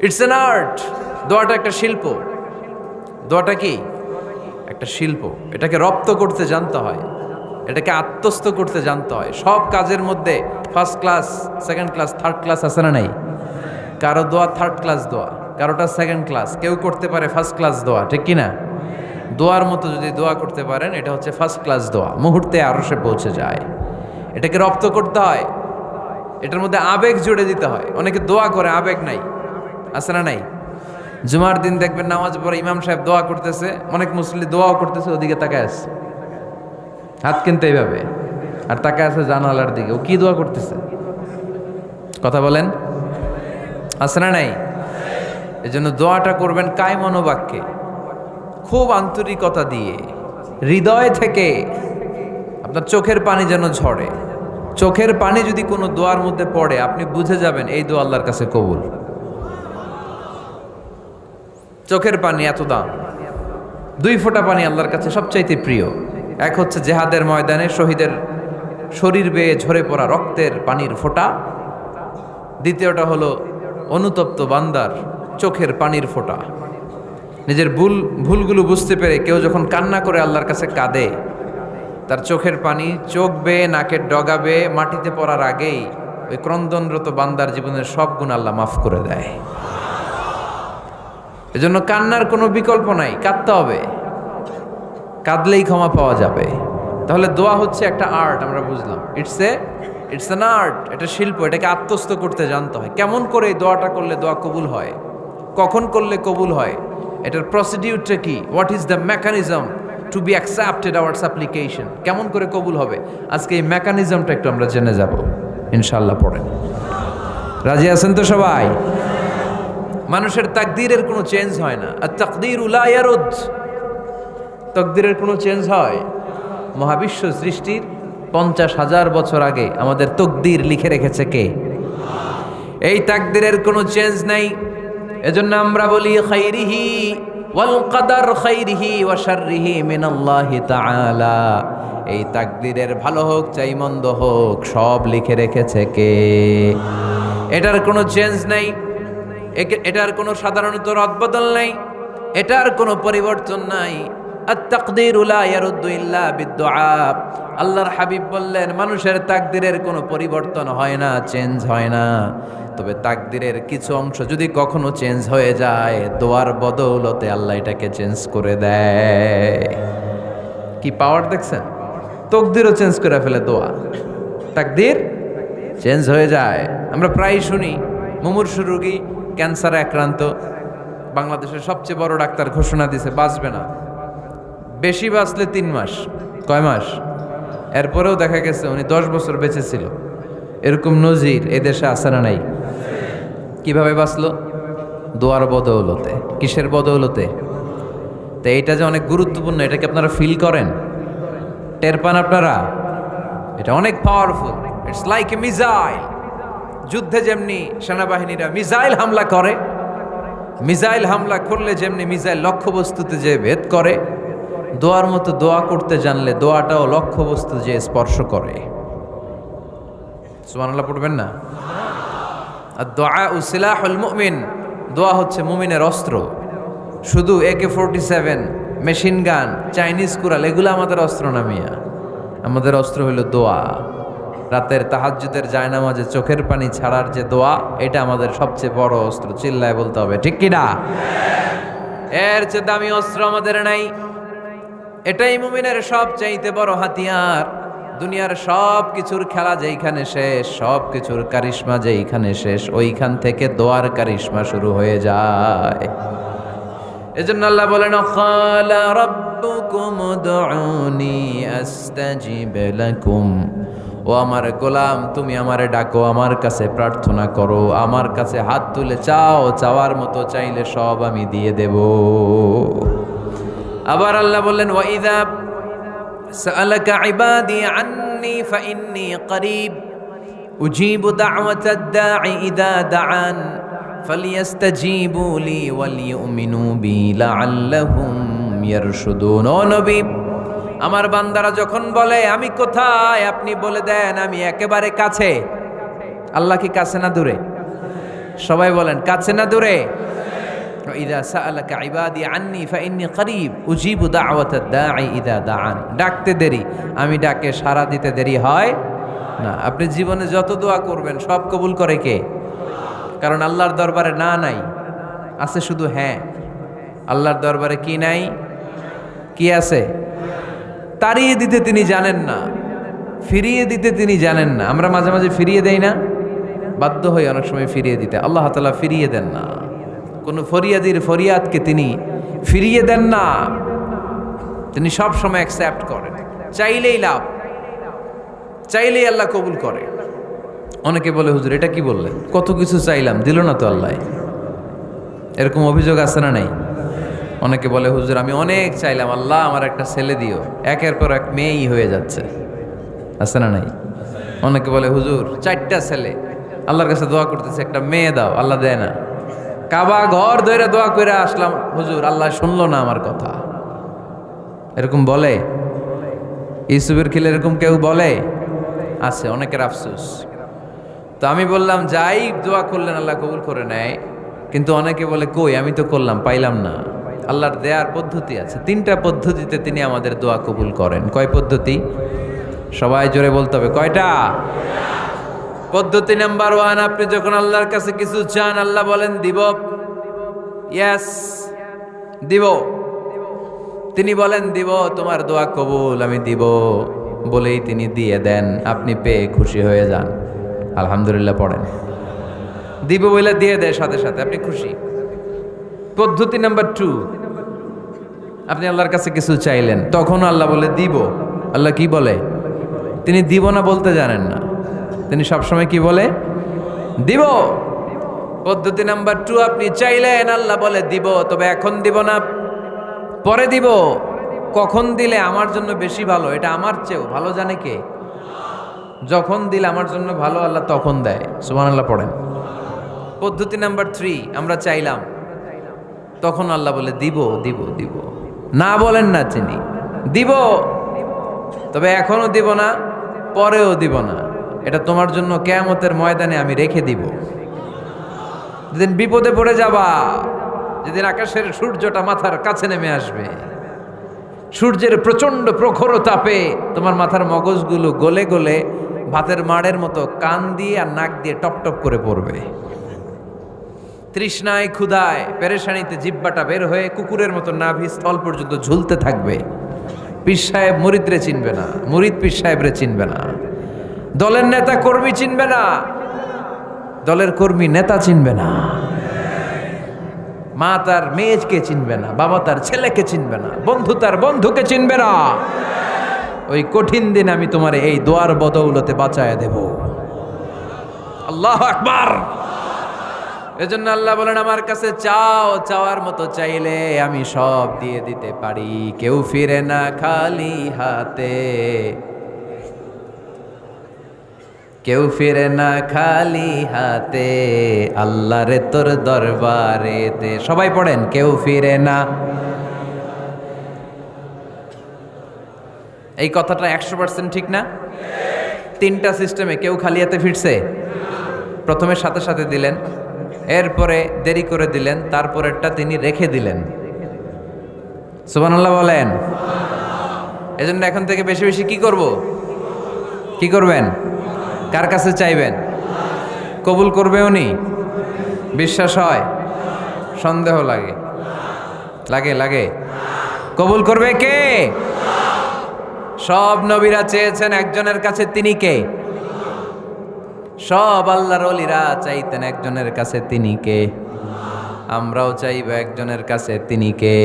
It's an art. দোয়াটা একটা শিল্প। দোয়াটা কি? একটা শিল্প। এটাকে রপ্ত করতে জানতে হয়, এটাকে আত্মস্থ করতে জানতে হয়। সব কাজের মধ্যে first class, second class, third class আছে না নাই? কারো দোয়া থার্ড ক্লাস দোয়া, কারোটা সেকেন্ড ক্লাস, কেউ করতে পারে ফার্স্ট ক্লাস দোয়া, ঠিক কিনা? দোয়ার মতো যদি দোয়া করতে পারেন, এটা হচ্ছে ফার্স্ট ক্লাস দোয়া, মুহূর্তে আরশে পৌঁছে যায়। এটাকে রপ্ত করতে হয়, এটার মধ্যে আবেগ জুড়ে দিতে হয়। অনেকে দোয়া করে আবেগ নাই, আছে না নাই? জুমার দিন দেখবেন নামাজ পড়ে ইমাম সাহেব দোয়া করতেছে, অনেক মুসল্লি দোয়াও করতেছে, ওদিকে তাকায় আছে, হাত কিনতে এইভাবে, আর তাকায় আছে জানালার দিকে, ও কি দোয়া করতেছে? কথা বলেন, আছে না নাই? এই জন্য দোয়াটা করবেন কায় মনোবাক্যে, খুব আন্তরিকতা দিয়ে, হৃদয় থেকে। আপনার চোখের পানি যেন ঝরে, চোখের পানি যদি কোনো দোয়ার মধ্যে পড়ে আপনি বুঝে যাবেন এই দোয়া আল্লাহর কাছে কবুল। চোখের পানি এত দাম। 2 ফোঁটা পানি আল্লাহর কাছে সবচাইতে প্রিয়। এক হচ্ছে জেহাদের ময়দানে শহীদের শরীর বেয়ে ঝরে পড়া রক্তের পানির ফোঁটা, দ্বিতীয়টা হলো অনুতপ্ত বান্দার চোখের পানির ফোঁটা। নিজের ভুলগুলো বুঝতে পেরে কেউ যখন কান্না করে আল্লাহর কাছে কাঁদে, তার চোখের পানি চোখ বেয়ে নাকের ডগা বেয়ে মাটিতে পড়ার আগেই ওই ক্রন্দনরত বান্দার জীবনের সব গুণ আল্লাহ মাফ করে দেয়। এজন্য কান্নার কোনো বিকল্প নাই, কাঁদতে হবে, কাঁদলেই ক্ষমা পাওয়া যাবে। তাহলে দোয়া হচ্ছে একটা আর্ট, আমরা বুঝলাম। ইটস অ্যান আর্ট, এটা শিল্প, এটাকে আত্মস্থ করতে জানতে হয়। কেমন করে এই দোয়াটা করলে দোয়া কবুল হয়, কখন করলে কবুল হয়, এটার প্রসিডিউরটা কি, what is the mechanism two be accepted hour সাপ্লিকেশন, কেমন করে কবুল হবে, আজকে এই মেকানিজমটা একটু আমরা জেনে যাব ইনশাআল্লাহ। পড়েন, রাজি আছেন তো সবাই? মানুষের তাকদীরের কোনো চেঞ্জ হয় না। আর তাকদীরু লা ইয়ারুদ, তাকদীরের কোনো চেঞ্জ হয়? মহাবিশ্ব সৃষ্টির 50,000 বছর আগে আমাদের তকদীর লিখে রেখেছে কে? এই তাকদীরের কোনো চেঞ্জ নাই। এজন্য আমরা বলি খাইরিহি ওয়াল কদর খাইরিহি ওয়া শাররিহি মিনাল্লাহি তাআলা। এই তাকদীরের ভালো হোক চাই মন্দ হোক সব লিখে রেখেছে কে? এটার কোনো চেঞ্জ নাই, এটার কোনো সাধারণত রদবদল নাই, এটার কোনো পরিবর্তন নাই। আত-তাকদীরু লা ইয়ারুদ্দু ইল্লা বিদ-দুআ। আল্লাহর হাবিব বললেন মানুষের তাকদীরের কোনো পরিবর্তন হয় না, চেঞ্জ হয় না। তবে তাকদীরের কিছু অংশ যদি কখনো চেঞ্জ হয়ে যায়, দোয়ার বদৌলতে আল্লাহ এটাকে চেঞ্জ করে দেয়। কি পাওয়ার দেখছেন? তকদীরও চেঞ্জ করে ফেলে দোয়া, তাকদীর চেঞ্জ হয়ে যায়। আমরা প্রায় শুনি মুমূর্ষু রোগী, ক্যান্সারে আক্রান্ত, বাংলাদেশের সবচেয়ে বড় ডাক্তার ঘোষণা দিয়েছে বাঁচবে না, বেশি বাঁচলে 3 মাস। কয় মাস? এরপরেও দেখা গেছে উনি 10 বছর বেঁচে ছিল। এরকম নজির এদেশে আছে না নাই? কিভাবে বাঁচলো? দোয়ার বদৌলতে। কিসের বদৌলতে? তো এইটা যে অনেক গুরুত্বপূর্ণ, এটাকে আপনারা ফিল করেন, টের পান আপনারা? এটা অনেক powerful. It's like a missile. যুদ্ধে যেমনি সেনাবাহিনীরা মিসাইল হামলা করে, মিসাইল হামলা করলে যেমনি মিসাইল লক্ষ্যবস্তুতে যে ভেদ করে, দোয়ার মতো দোয়া করতে জানলে দোয়াটাও লক্ষ্যবস্তু যে স্পর্শ করে। সুবহানাল্লাহ পড়বেন না? আর দোয়া সিলাহুল মুমিন, দোয়া হচ্ছে মুমিনের অস্ত্র। শুধু AK-47, machine gun, Chinese Corel এগুলো আমাদের অস্ত্র না মিয়া। আমাদের অস্ত্র হলো দোয়া। রাতের তাহাজ্জুদের জায়নামাজে চোখের পানি ছাড়ার যে দোয়া, এটা আমাদের সবচেয়ে বড় অস্ত্র। চিল্লায় বলতে হবে ঠিক কি না? এর চেয়ে দামি অস্ত্র আমাদের নাই। এটাই মুমিনের সবচাইতে বড় হাতিয়ার। দুনিয়ার সব কিছুর খেলা যেইখানে শেষ, সব কিছুর কারিশমা যেইখানে শেষ, ওইখান থেকে দোয়ার কারিশমা শুরু হয়ে যায়। এজন্য আল্লাহ বলেন ক্বালা রাব্বুকুম উদউনি আস্তাজিব লাকুম। ও আমার গোলাম, তুমি আমারে ডাকো, আমার কাছে প্রার্থনা করো, আমার কাছে হাত তুলে চাও, চাওয়ার মতো চাইলে সব আমি দিয়ে দেব। আবার আল্লাহ বললেন ওয়াইদা সাআলাকা ইবাদি আন্নী ফাইন্নী করিব উজিবু দাওয়াতাদ দাঈ ইযা দাআন ফালিয়াস্তাজিবু লি ওয়ালিউমিনু বি লাআল্লাহুম ইয়ারশুদুন। ও নবী, আমার বান্দারা যখন বলে আমি কোথায়, আপনি বলে দেন আমি একেবারে কাছে। আল্লাহ কি কাছে না দূরে? সবাই বলেন কাছে না দূরে? ইযা সাআলাকা ইবাদি আন্নী ফাইন্নী করিব উজিবু দাওয়াতাদ দাঈ ইযা দাআন। ডাকতে দেরি, আমি ডাকে সাড়া দিতে দেরি হয় না। আপনি জীবনে যত দোয়া করবেন সব কবুল করে কে? কারণ আল্লাহর দরবারে না নাই, আছে শুধু হ্যাঁ। আল্লাহর দরবারে কি নাই? কি আছে? তাড়িয়ে দিতে তিনি জানেন না, ফিরিয়ে দিতে তিনি জানেন না। আমরা মাঝে মাঝে ফিরিয়ে দেই না, বাধ্য হই অনেক সময় ফিরিয়ে দিতে। আল্লাহ তাআলা ফিরিয়ে দেন না, কোন ফরিয়াদির ফরিয়াদকে তিনি ফিরিয়ে দেন না। তিনি সব সময় অ্যাকসেপ্ট করেন। চাইলেই লাভ, চাইলেই আল্লাহ কবুল করে। অনেকে বলে হুজুর এটা কি বললেন, কত কিছু চাইলাম দিল না তো আল্লাহ। এরকম অভিযোগ আছে না নাই? অনেকে বলে হুজুর আমি অনেক চাইলাম, আল্লাহ আমার একটা ছেলে দিও, একের পর এক মেয়েই হয়ে যাচ্ছে। আছে না নাই? অনেকে বলে হুজুর 4টা ছেলে আল্লাহর কাছে দোয়া করতেছে, একটা মেয়ে দাও, আল্লাহ দেয় না। কাবা ঘর ধরে দোয়া করে আসলাম, হুজুর আল্লাহ শুনলো না আমার কথা। এরকম বলে? ইউসুফের খিলে এরকম কেউ বলে? আছে, অনেকের আফসোস। তো আমি বললাম যাই দোয়া করলেন আল্লাহ কবুল করে নেয়, কিন্তু অনেকে বলে কই আমি তো করলাম পাইলাম না। আল্লাহর দেয়ার পদ্ধতি আছে, 3টা পদ্ধতিতে তিনি আমাদের দোয়া কবুল করেন। কয় পদ্ধতি? সবাই জোরে বলতে হবে, কয়টা? পদ্ধতি নাম্বার 1, আপনি যখন আল্লাহর কাছে কিছু চান আল্লাহ বলেন দিব, ইয়েস দিব। তিনি বলেন দিব, তোমার দোয়া কবুল, আমি দিব বলেই তিনি দিয়ে দেন। আপনি পেয়ে খুশি হয়ে যান, আলহামদুলিল্লাহ পড়েন। দিব বলে দিয়ে দেয় সাথে সাথে, আপনি খুশি। পদ্ধতি নাম্বার 2, আপনি আল্লাহর কাছে কিছু চাইলেন, তখন আল্লাহ বলে দিব। আল্লাহ কি বলে? তিনি দিব না বলতে জানেন না, তিনি সবসময় কি বলে? দিব। পদ্ধতি নাম্বার 2, আপনি চাইলেন আল্লাহ বলে দিব, তবে এখন দিব না, পরে দিব। কখন দিলে আমার জন্য বেশি ভালো, এটা আমার চেয়েও ভালো জানে কে? যখন দিলে আমার জন্য ভালো আল্লাহ তখন দেয়, সুবহানাল্লাহ পড়েন। পদ্ধতি নাম্বার 3, আমরা চাইলাম, তখন আল্লাহ বলে দিব দিব দিব, না বলেন না তিনি দিব, তবে এখনো দিব না, পরেও দিব না, এটা তোমার জন্য কিয়ামতের ময়দানে আমি রেখে দিব। যেদিন বিপদে পড়ে যাবা, যেদিন আকাশের সূর্যটা মাথার কাছে নেমে আসবে, সূর্যের প্রচন্ড প্রখর তাপে তোমার মাথার মগজগুলো গলে গলে ভাতের মাড়ের মতো কান দিয়ে আর নাক দিয়ে টপ টপ করে পড়বে। তৃষ্ণায় ক্ষুধায় পেরেশানিতে জিহ্বাটা বের হয়ে কুকুরের মতো নাভি স্থল পর্যন্ত ঝুলতে থাকবে। পীর সাহেব মুরিদরে চিনবে না, মুরিদ পীর সাহেবরে চিনবে না, দলের নেতা কর্মী চিনবে না, দলের কর্মী নেতা চিনবে না, মা তার মেয়েকে চিনবে না, বাবা তার ছেলেকে চিনবে না, বন্ধু তার বন্ধুকে চিনবে না। ওই কঠিন দিন আমি তোমার এই দোয়ার বদৌলতে বাঁচায় দেব। আল্লাহু আকবার। এজন্য আল্লাহ বলেন আমার কাছে চাও, চাওয়ার মতো চাইলে আমি সব দিয়ে দিতে পারি। কেউ ফিরে না খালি হাতে, কেউ ফিরে না খালি হাতে, আল্লাহরে তোর দরবারেতে। সবাই পড়েন, কেউ ফিরে না। এই কথাটা 100% ঠিক না? 3টা সিস্টেমে কেউ খালি হাতে ফিরছে? প্রথমে সাথে সাথে দিলেন, এরপরে দেরি করে দিলেন, তারপরেরটা তিনি রেখে দিলেন। সুবহানাল্লাহ বলেন। এজন্য এখন থেকে বেশি বেশি কি করব? কি করবেন? কার কাছে চাইবেন? কবুল করবে উনি? বিশ্বাস হয়? সন্দেহ লাগে? লাগে লাগে? কবুল করবে কে? সব নবীরা চেয়েছেন একজনের কাছে, তিনি কে? সব আল্লাহর ওলিরা চাইতেন একজনের কাছে, তিনি কে? আমরাও চাইব একজনের কাছে, তিনি কে?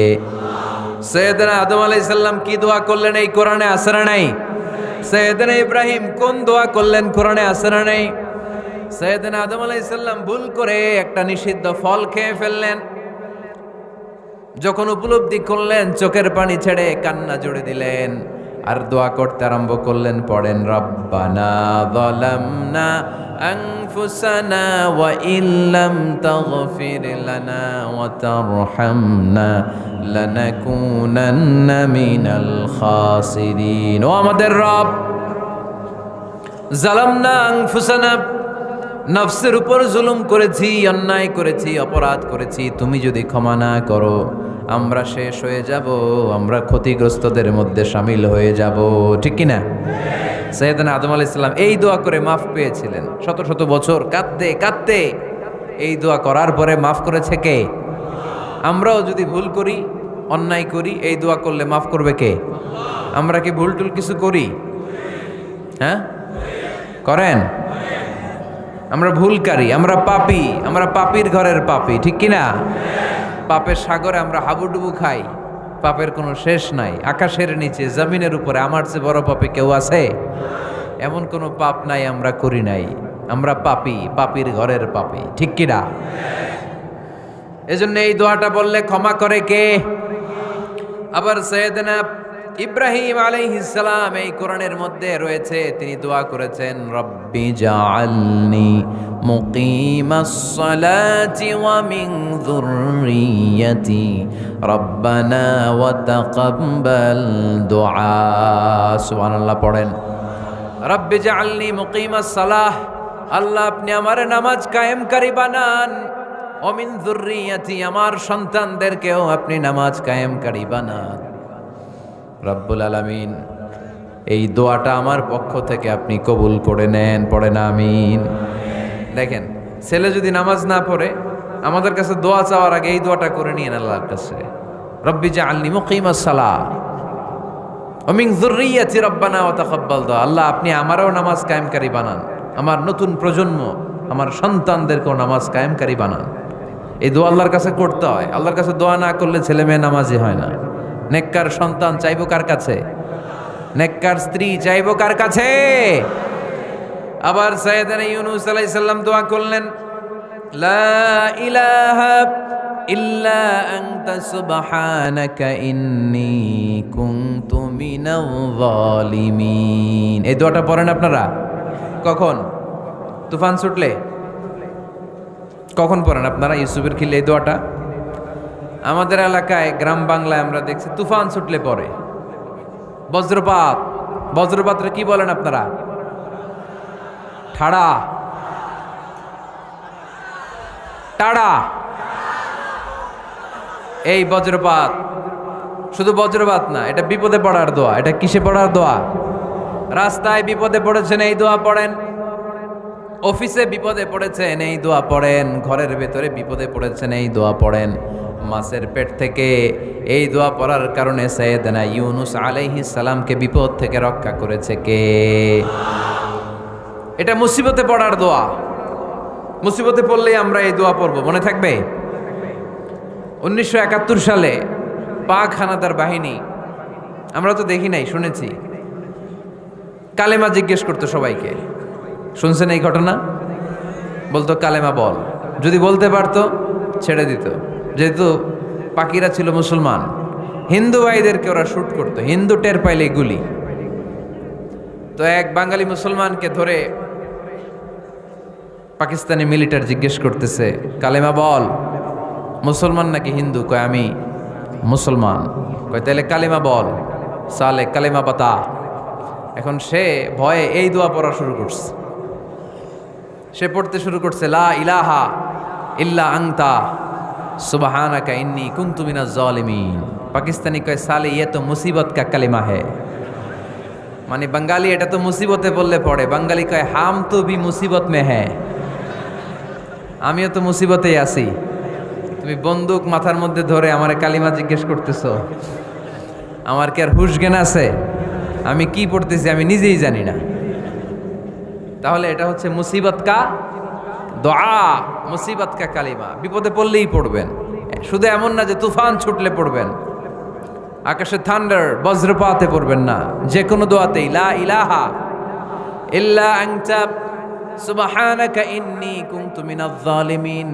সৈয়দনা আদম আলাইহিস সালাম কি দোয়া করলেন এই কোরআনে আছে না নাই? সৈয়দনা ইব্রাহিম কোন দোয়া করলেন কোরআনে আছে না নাই? সৈয়দনা আদম আলাইহিস সালাম ভুল করে একটা নিষিদ্ধ ফল খেয়ে ফেললেন, যখন উপলব্ধি করলেন চোখের পানি ছেড়ে কান্না জুড়ে দিলেন আর দোয়া করতে আরম্ভ করলেন। পড়েন, রব্বানা যালামনা আনফুসানা ওয়া ইল্লাম তাগফির লানা ওয়া তারহামনা লানাকুনান্না মিনাল খাসিরিন। ও আমাদের রব, যালামনা আনফুসানা, নফসের উপর জুলুম করেছি, অন্যায় করেছি, অপরাধ করেছি, তুমি যদি ক্ষমা না করো আমরা শেষ হয়ে যাব, আমরা ক্ষতিগ্রস্তদের মধ্যে শামিল হয়ে যাব। ঠিক কিনা? সৈয়দনা আদম আলাইহিস সালাম এই দোয়া করে মাফ পেয়েছিলেন। শত শত বছর কাঁদতে কাঁদতে এই দোয়া করার পরে মাফ করেছে কে? আমরাও যদি ভুল করি, অন্যায় করি, এই দোয়া করলে মাফ করবে কে? আমরা কি ভুল টুল কিছু করি? হ্যাঁ করেন? আমরা ভুলকারী, আমরা পাপী, আমরা পাপীর ঘরের পাপী। ঠিক কিনা? পাপের সাগরে আমরা হাবুডুবু খাই, পাপের কোনো শেষ নাই। আকাশের নিচে জমিনের উপরে আমার চেয়ে বড় পাপী কেউ আছে? এমন কোনো পাপ নাই আমরা করি নাই। আমরা পাপী, পাপীর ঘরের পাপী। ঠিক কিনা? এজন্য এই দোয়াটা বললে ক্ষমা করে কে? আবার সৈয়দনা ইব্রাহিম আলাইহিস সালাম এই কোরআনের মধ্যে রয়েছে, তিনি দোয়া করেছেন রব্বি জাআলনি মুকিমাস সালাতি ওয়া মিন যুররিয়্যাতি রব্বানা ওয়া তাকাব্বাল দুআ। সুবহানাল্লাহ পড়েন। রব্বি জাআলনি মুকিমাস সালাহ, আল্লাহ আপনি আমার নামাজ কায়েমকারী বানান, ওয়া মিন যুররিয়্যাতি আমার সন্তানদেরকেও আপনি নামাজ কায়েমকারী বানান। রব্বুল আলামিন এই দোয়াটা আমার পক্ষ থেকে আপনি কবুল করে নেন, পড়েন আমিন। দেখেন, ছেলে যদি নামাজ না পড়ে আমাদের কাছে দোয়া চাওয়ার আগে এই দোয়াটা করে নিয়েন আল্লাহর কাছে, রব্বি জাআলনি মুকিমাস সালাহ ওয়া মিন যুররিয়্যাতি রব্বানা ওয়া তাকাব্বাল দুআ। আল্লাহ আপনি আমারও নামাজ কায়েমকারী বানান, আমার নতুন প্রজন্ম আমার সন্তানদেরকেও নামাজ কায়েমকারী বানান। এই দোয়া আল্লাহর কাছে করতে হয়। আল্লাহর কাছে দোয়া না করলে ছেলে মেয়ে নামাজি হয় না। নেককার সন্তান চাইবো কার কাছে? নেককার স্ত্রী চাইবো কার কাছে? আবার সাইয়েদনা ইউনূস আলাইহিস সালাম দোয়া করলেন, লা ইলাহা ইল্লা আনতা সুবহানাকা ইন্নী কুনতু মিনাল যালিমিন। এই দোয়াটা পড়েন আপনারা কখন? তুফান ছুটলে? কখন পড়েন আপনারা ইউসুফের খিলে এই দোয়াটা? আমাদের এলাকায় গ্রাম বাংলায় আমরা দেখছি তুফান ছুটলে পড়ে। বজ্রপাত, বজ্রপাতরে কি বলেন আপনারা? ঠাড়া, টাড়া। এই বজ্রপাত শুধু বজ্রপাত না, এটা বিপদে পড়ার দোয়া। এটা কিসে পড়ার দোয়া? রাস্তায় বিপদে পড়েছেন এই দোয়া পড়েন, অফিসে বিপদে পড়েছেন এই দোয়া পড়েন, ঘরের ভেতরে বিপদে পড়েছেন এই দোয়া পড়েন। মাছের পেট থেকে এই দোয়া পড়ার কারণে সাইয়েদনা ইউনূস আলাইহিস সালামকে বিপদ থেকে রক্ষা করেছে কে? এটা মুসিবতে পড়ার দোয়া। মুসিবতে পড়লেই আমরা এই দোয়া পড়ব, মনে থাকবে? 1971 সালে পাক হানাদার বাহিনী, আমরা তো দেখি নাই, শুনেছি, কালেমা জিজ্ঞেস করতো সবাইকে। শুনছেন এই ঘটনা? বলতো কালেমা বল, যদি বলতে পারতো ছেড়ে দিত। যেহেতু পাকিরা ছিল মুসলমান, হিন্দু ভাইদেরকে ওরা শুট করতো, হিন্দু টের পাইলে গুলি। তো এক বাঙালি মুসলমানকে ধরে পাকিস্তানি মিলিটার জিজ্ঞেস করতেছে, কালেমা বল, মুসলমান নাকি হিন্দু? কয় আমি মুসলমান। কয় তাহলে কালেমা বল, সালে কালেমা বাতা। এখন সে ভয়ে এই দোয়া পড়া শুরু করছে। সে পড়তে শুরু করছে, লা ইলাহা ইল্লা আনতা সুবহানাকা ইন্নী কুনতু মিনাজ জালিমিন। পাকিস্তানি কয় সালে ये तो मुसीबत का कलिमा है। মানে বাঙালি এটা তো মুসিবতে বললে পড়ে, বাঙালি কয় হাম তো ভি মুসিবত মে হ্যাঁ, আমিও তো মুসিবতেই আছি। তুমি বন্দুক মাথার মধ্যে ধরে আমার কালিমা জিজ্ঞেস করতেছো, আমার কি আর হুশ জ্ঞান আছে? আমি কি পড়তেছি আমি নিজেই জানি না। তাহলে এটা হচ্ছে মুসিবত কা দোয়া, মুসিবত কা কালিমা। বিপদে পড়লেই পড়বেন, শুধু এমন না যে তুফান ছুটলে পড়বেন, আকাশে থান্ডার বজ্রপাতে পড়বেন না, যে কোনো দোয়াতেই লা ইলাহা ইল্লা আনতা সুবহানাকা ইন্নী কুনতু মিনাজ জালিমিন।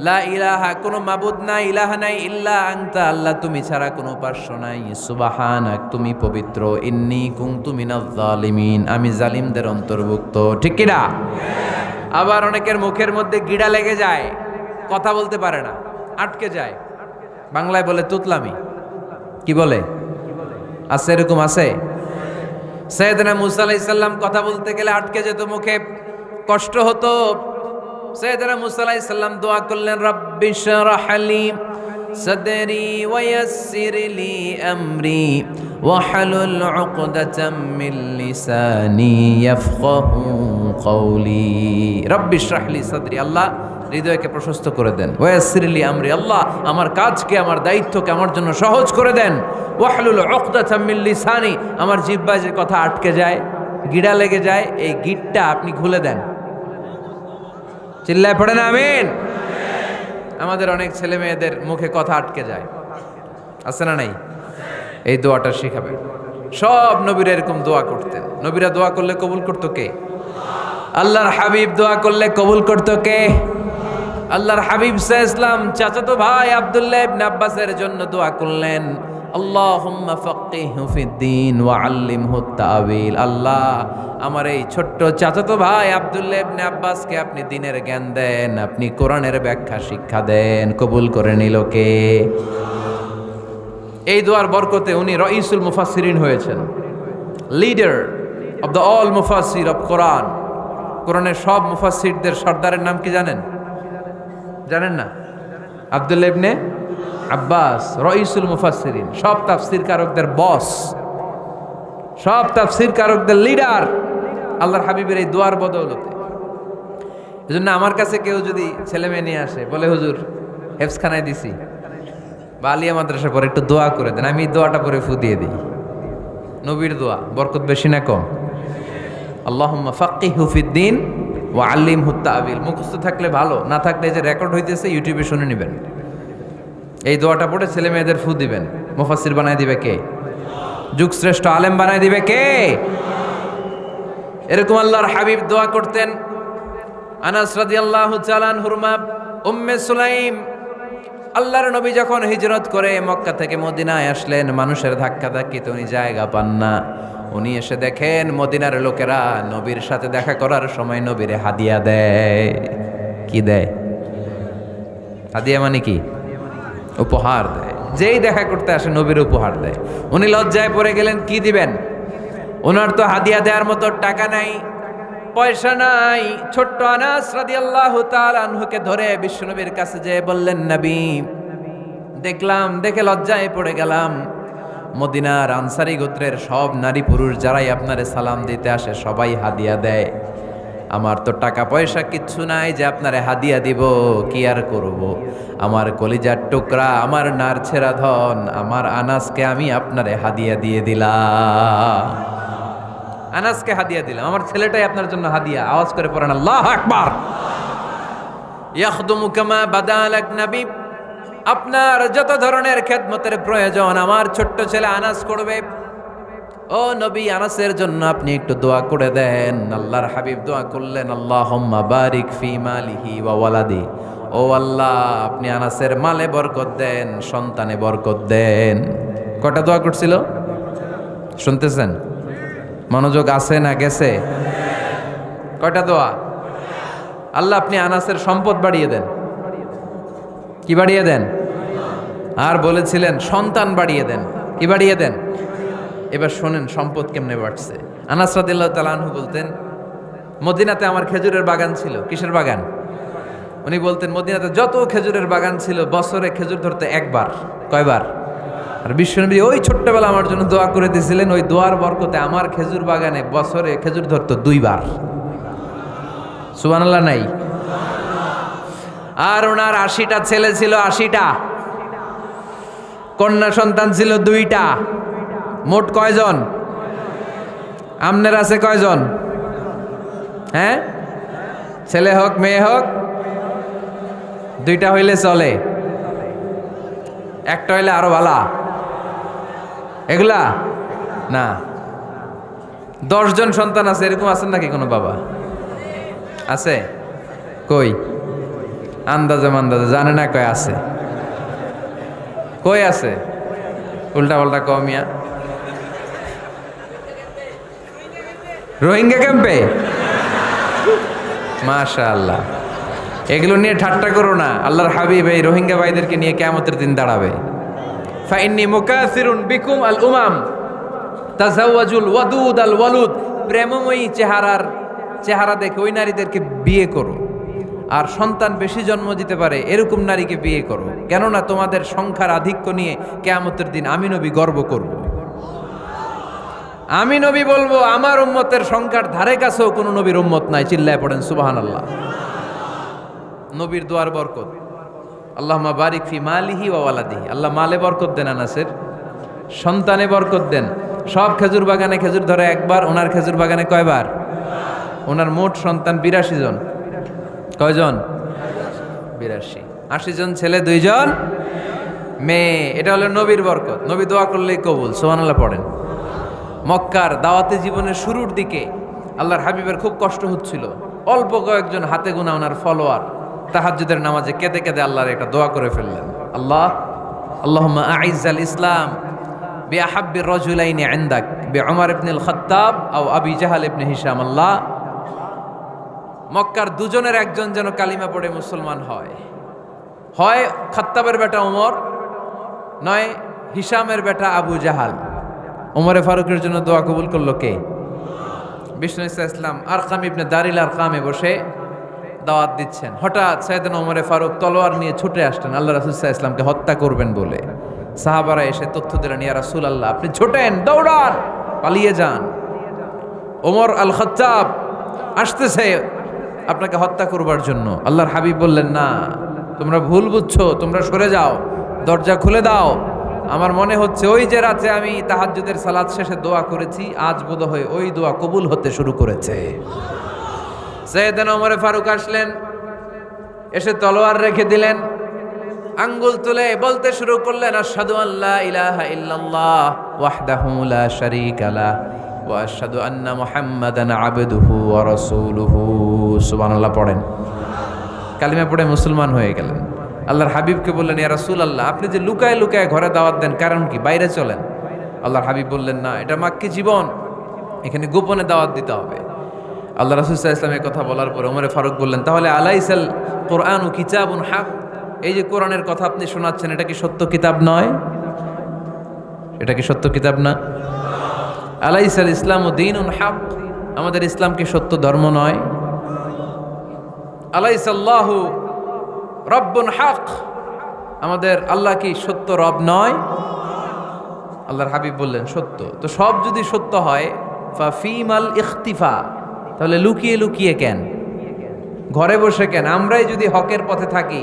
লা ইলাহা, কোনো মাবুদ নাই, ইলাহা নাই, ইল্লা আনতা আল্লাহ তুমি ছাড়া কোনো উপাস্য নাই, সুবহানাক তুমি পবিত্র, ইন্নী কুনতু মিনাজ জালিমিন আমি জালিমদের অন্তর্ভুক্ত। ঠিক কি না? আবার অনেকের মুখের মধ্যে গিড়া লেগে যায়, কথা বলতে পারে না, আটকে যায়, বাংলায় বলে তুতলামি। কি বলে? আছে, এরকম আছে। সাইয়েদনা মুসা আলাইহিস সালাম কথা বলতে গেলে আটকে যেত, মুখে কষ্ট হতো। সাইয়েদনা মুসা আলাইহিস সালাম দোয়া করলেন, রব্বি শরহ লি সাদরি ওয়া ইয়াসসির লি আমরি ওয়াহলুল উকদাতাম মিন লিসানি ইয়াফকাহু কওলি। রব্বি শরহ লি সাদরি, আল্লাহ হৃদয়কে প্রশস্ত করে দেন। ওয়া ইয়াসসির লি আমরি, আল্লাহ আমার কাজকে, আমার দায়িত্বকে আমার জন্য সহজ করে দেন। ওয়াহলুল উকদাতাম মিন লিসানি, আমার জিহ্বায় যে কথা আটকে যায়, গিড়া লেগে যায়, এই গিটটা আপনি খুলে দেন। চিল্লায় পড়েন আমিন। আমাদের অনেক ছেলে মেয়েদের মুখে কথা আটকে যায়, আছে না নাই? এই দোয়াটা শিখাবে। সব নবীরা এরকম দোয়া করতেন। নবীরা দোয়া করলে কবুল করতো কে? আল্লাহর হাবিব দোয়া করলে কবুল করতো কে? আল্লাহর হাবিব সাল্লাল্লাহু আলাইহি ওয়াসাল্লাম চাচাতো ভাই আব্দুল্লাহ ইবনে আব্বাসের জন্য দোয়া করলেন, আল্লাহুম্মা ফাক্কিহহু ফিদ্দীন ওয়া আল্লিমহু তা'ওয়ীল। আল্লাহ, আমার এই ছোট্ট চাচাতো ভাই আব্দুল্লাহ ইবনে আব্বাসকে আপনি দ্বীনের জ্ঞান দেন, আপনি কোরআনের ব্যাখ্যা শিক্ষা দেন। কবুল করে নিল কে? এই দোয়ার বরকতে উনি রাইসুল মুফাসসিরিন হয়েছেন, leader of the all মুফাসসির of কোরআন। কোরআনের সব মুফাসসিরদের সর্দারের নাম কি জানেন? জানেন না? আব্দুল্লাহ ইবনে আব্বাস রাইসুল মুফাসসিরিন, সব তাফসীর কারকদের বস, সব তাফসীর কারকদের লিডার আল্লাহর হাবিবের এই দোয়ার বদৌলতে। এজন্য আমার কাছে কেউ যদি ছেলে মেয়ে নিয়ে আসে, বলে হুজুর হেফজখানায় দিছি বা আলিয়া মাদ্রাসা পরে একটু দোয়া করে দেন, আমি দোয়াটা পরে ফু দিয়ে দিই। নবীর দোয়া বরকত বেশি না কম? আল্লাহুম্মা ফাক্কিহহু ফিদ্দীন ওয়া আল্লিমহু তা'ওয়ীল। মুখস্থ থাকলে ভালো, না থাকলে এই যে রেকর্ড হইতেছে ইউটিউবে শুনে নেবেন। এই দোয়াটা পড়ে ছেলে মেয়েদের ফু দিবেন। মুফাসসির বানায় দিবে কে? যুগশ্রেষ্ঠ আলেম বানায় দিবে কে? এরকম আল্লাহর হাবিব দোয়া করতেন। আনাস রাদিয়াল্লাহু তাআলা আনহুর মা উম্মে সুলাইম, আল্লাহর নবী যখন হিজরত করে মক্কা থেকে মদিনায় আসলেন, মানুষের ধাক্কাধাক্কিতে উনি জায়গা পান না। উনি এসে দেখেন মদিনার লোকেরা নবীর সাথে দেখা করার সময় নবীরে হাদিয়া দেয়। কি দেয়? হাদিয়া মানে কি? উপহার দেয়। যেই দেখা করতে আসে নবীর উপহার দেয়। উনি লজ্জায় পড়ে গেলেন, কি দিবেন? ওনার তো হাদিয়া দেওয়ার মতো টাকা নাই, পয়সা নাই। ছোট্ট আনাস রাদিয়াল্লাহু তাআলা আনহুকে ধরে বিশ্বনবীর কাছে যেয়ে বললেন, নবী দেখলাম, দেখে লজ্জায় পড়ে গেলাম, মদিনার আনসারী গোত্রের সব নারী পুরুষ যারাই আপনারে সালাম দিতে আসে সবাই হাদিয়া দেয়। আমার তো টাকা পয়সা কিচ্ছু নাই যে আপনারে হাদিয়া দিব, কি আর করব। আমার কলিজার টুকরা, আমার নারছেরা ধন, আমার আনাসকে আমি আপনারে হাদিয়া দিয়ে দিলাম। আনাসকে হাদিয়া দিলাম, আমার ছেলেটাই আপনার জন্য হাদিয়া। আওয়াজ করে পড়েন আল্লাহু আকবার। ইয়াখদুমু কামা বাদালাক নবী, আপনার যত ধরনের খেদমতের প্রয়োজন আমার ছোট্ট ছেলে আনাস করবে। ও নবী, আনাসের জন্য আপনি একটু দোয়া করে দেন। আল্লাহর হাবিব দোয়া করলেন, আল্লাহুম্মা বারিক ফি মালিহি ওয়া ওয়ালাদি। ও আল্লাহ, আপনি আনাসের মালে বরকত দেন, সন্তানে বরকত দেন। কটা দোয়া করছিল শুনতেছেন? মনোযোগ আছে না গেছে? কয়টা দোয়া? আল্লাহ আপনি আনাসের সম্পদ বাড়িয়ে দেন। কি বাড়িয়ে দেন? আর বলেছিলেন সন্তান বাড়িয়ে দেন। কি বাড়িয়ে দেন? এবার শোনেন সম্পদ কেমনে বাড়ছে। আনাস রাদিয়াল্লাহু তাআলা আনহু বলতেন, মদিনাতে আমার খেজুরের বাগান ছিল। কিসের বাগান? উনি বলতেন মদিনাতে যত খেজুরের বাগান ছিল বছরে খেজুর ধরতে একবার। কয়বার? আর বিশ্বনবী ওই ছোট্টবেলা আমার জন্য দোয়া করে দিয়েছিলেন, ওই দোয়ার বরকতে আমার খেজুর বাগানে বছরে খেজুর ধরতো 2 বার। সুবহানাল্লাহ নাই? আর ওনার 80টা ছেলে ছিল, 80টা কন্যা সন্তান ছিল 2টা। মোট কয়জন? আমনের আছে কয়জন? হ্যাঁ, ছেলে হোক মেয়ে হোক 2টা হইলে চলে, একটা হইলে আরো ভালা। এগুলা না, 10 জন সন্তান আছে, এরকম আছেন নাকি কোনো বাবা? আছে? কই? আন্দাজে মান্দাজে জানে না কয় আছে। কই আছে? উল্টা পাল্টা কমিয়া রোহিঙ্গা ক্যাম্পে। মাশাআল্লাহ, এগুলো নিয়ে ঠাট্টা করো না। আল্লাহর হাবিব এই রোহিঙ্গা ভাইদেরকে নিয়ে কিয়ামতের দিন দাঁড়াবে। ফাইন্নী মুকাসিরুন বিকুম আল উমাম তাজাওয়াজুল ওয়াদুদ আল ওয়ালুদ। প্রেমময়ী চেহারা দেখে ওই নারীদেরকে বিয়ে করো, আর সন্তান বেশি জন্ম দিতে পারে এরকম নারীকে বিয়ে করো। কেননা তোমাদের সংখ্যার আধিক্য নিয়ে কিয়ামতের দিন আমি নবী গর্ব করব। আমি নবী বলবো আমার উম্মতের সংখ্যার ধারে কাছেও কোনো নবীর উম্মত নাই। চিল্লায় পড়েন সুবহানাল্লাহ। নবীর দোয়ার বরকত। আল্লাহুম্মা বারিক ফি মালিহি ওয়া ওয়ালাদিহি। আল্লাহ মালে বরকত দেন, আনাসের সন্তানে বরকত দেন। সব খেজুর বাগানে খেজুর ধরে একবার, ওনার খেজুর বাগানে কয়বার? ওনার মোট সন্তান 82 জন। কয়জন? 82। 80 জন ছেলে, 2 জন মেয়ে। এটা হলো নবীর বরকত। নবী দোয়া করলেই কবুল। সুবহানাল্লাহ পড়েন। মক্কার দাওয়াতে জীবনের শুরুর দিকে আল্লাহর হাবিবের খুব কষ্ট হচ্ছিল। অল্প কয়েকজন হাতে গোনা ওনার ফলোয়ার তাহাজ্জুদের নামাজে কেঁদে কেঁদে আল্লাহর একটা দোয়া করে ফেললেন। আল্লাহুম্মা আইজ্জাল ইসলাম বিআহাব্বির রাজুলাইনি ইনদাক বিউমর ইবনুল খাত্তাব আও আবি জাহল ইবনে হিশাম আল্লাহ মক্কার দুজনের একজন যেন কালিমা পড়ে মুসলমান হয়, হয় খাত্তাবের বেটা ওমর, নয় হিশামের বেটা আবু জাহাল। ওমরে ফারুকের জন্য দোয়া কবুল করলো কে? বিষ্ণু ইসলাম আরকাম ইবনে দারিল আরকামে বসে দাওয়াত দিচ্ছেন। হঠাৎ সাইয়েদনা ওমরে ফারুক তলোয়ার নিয়ে ছুটে আসলেন আল্লাহ রাসূল সাল্লাল্লাহু আলাইহি ওয়াসাল্লামকে হত্যা করবেন বলে। সাহাবারা এসে তথ্য দিলেন, ইয়া রাসূলুল্লাহ আপনি ছোটেন, দৌড়ান, পালিয়ে যান, ওমর আল খাত্তাব আসতেছে আপনাকে হত্যা করবার জন্য। আল্লাহর হাবিব বললেন, না তোমরা ভুল বুঝছো, তোমরা সরে যাও, দরজা খুলে দাও। আমার মনে হচ্ছে ওই যে রাতে আমি তাহাজ্জুদের সালাত শেষে দোয়া করেছি, আজ বোধহয় ওই দোয়া কবুল হতে শুরু করেছে। সাইয়েদনা ওমরে ফারুক আসলেন, এসে তলোয়ার রেখে দিলেন, আঙ্গুল তুলে বলতে শুরু করলেন, আশহাদু আল্লা ইলাহা ইল্লাল্লাহ ওয়াহদাহু লা শারীকা লাহ ওয়া আশহাদু আন্না মুহাম্মাদান আবদুহু ওয়া রাসূলুহু। সুবহানাল্লাহ পড়েন। কালিমা পড়ে মুসলমান হয়ে গেলেন। আল্লাহর হাবিবকে বললেন, ইয়া রাসূলুল্লাহ আপনি যে লুকায় লুকায় ঘরে দাওয়াত দেন, কারণ কি? বাইরে চলেন। আল্লাহর হাবিব বললেন, না এটা মাক্কি জীবন, এখানে গোপনে দাওয়াত দিতে হবে। আল্লাহ রাসূল সাল্লাল্লাহু আলাইহি ওয়াসাল্লামের কথা বলার পরে ওমরে ফারুক বললেন, তাহলে আলাইসাল কোরআনু কিতাবুন হক, এই যে কোরআনের কথা আপনি শোনাচ্ছেন এটা কি সত্য কিতাব নয়? এটা কি সত্য কিতাব না? আলাইসাল ইসলামু দীনুন হক, আমাদের ইসলাম কি সত্য ধর্ম নয়? আলাইসাল্লাহু রব্বুন হক, আমাদের আল্লাহ কি সত্য রব নয়? আল্লাহর হাবিব বললেন, সত্য। তো সব যদি সত্য হয় ফাফিমাল ইখতিফা, তাহলে লুকিয়ে লুকিয়ে কেন, ঘরে বসে কেন? আমরাই যদি হকের পথে থাকি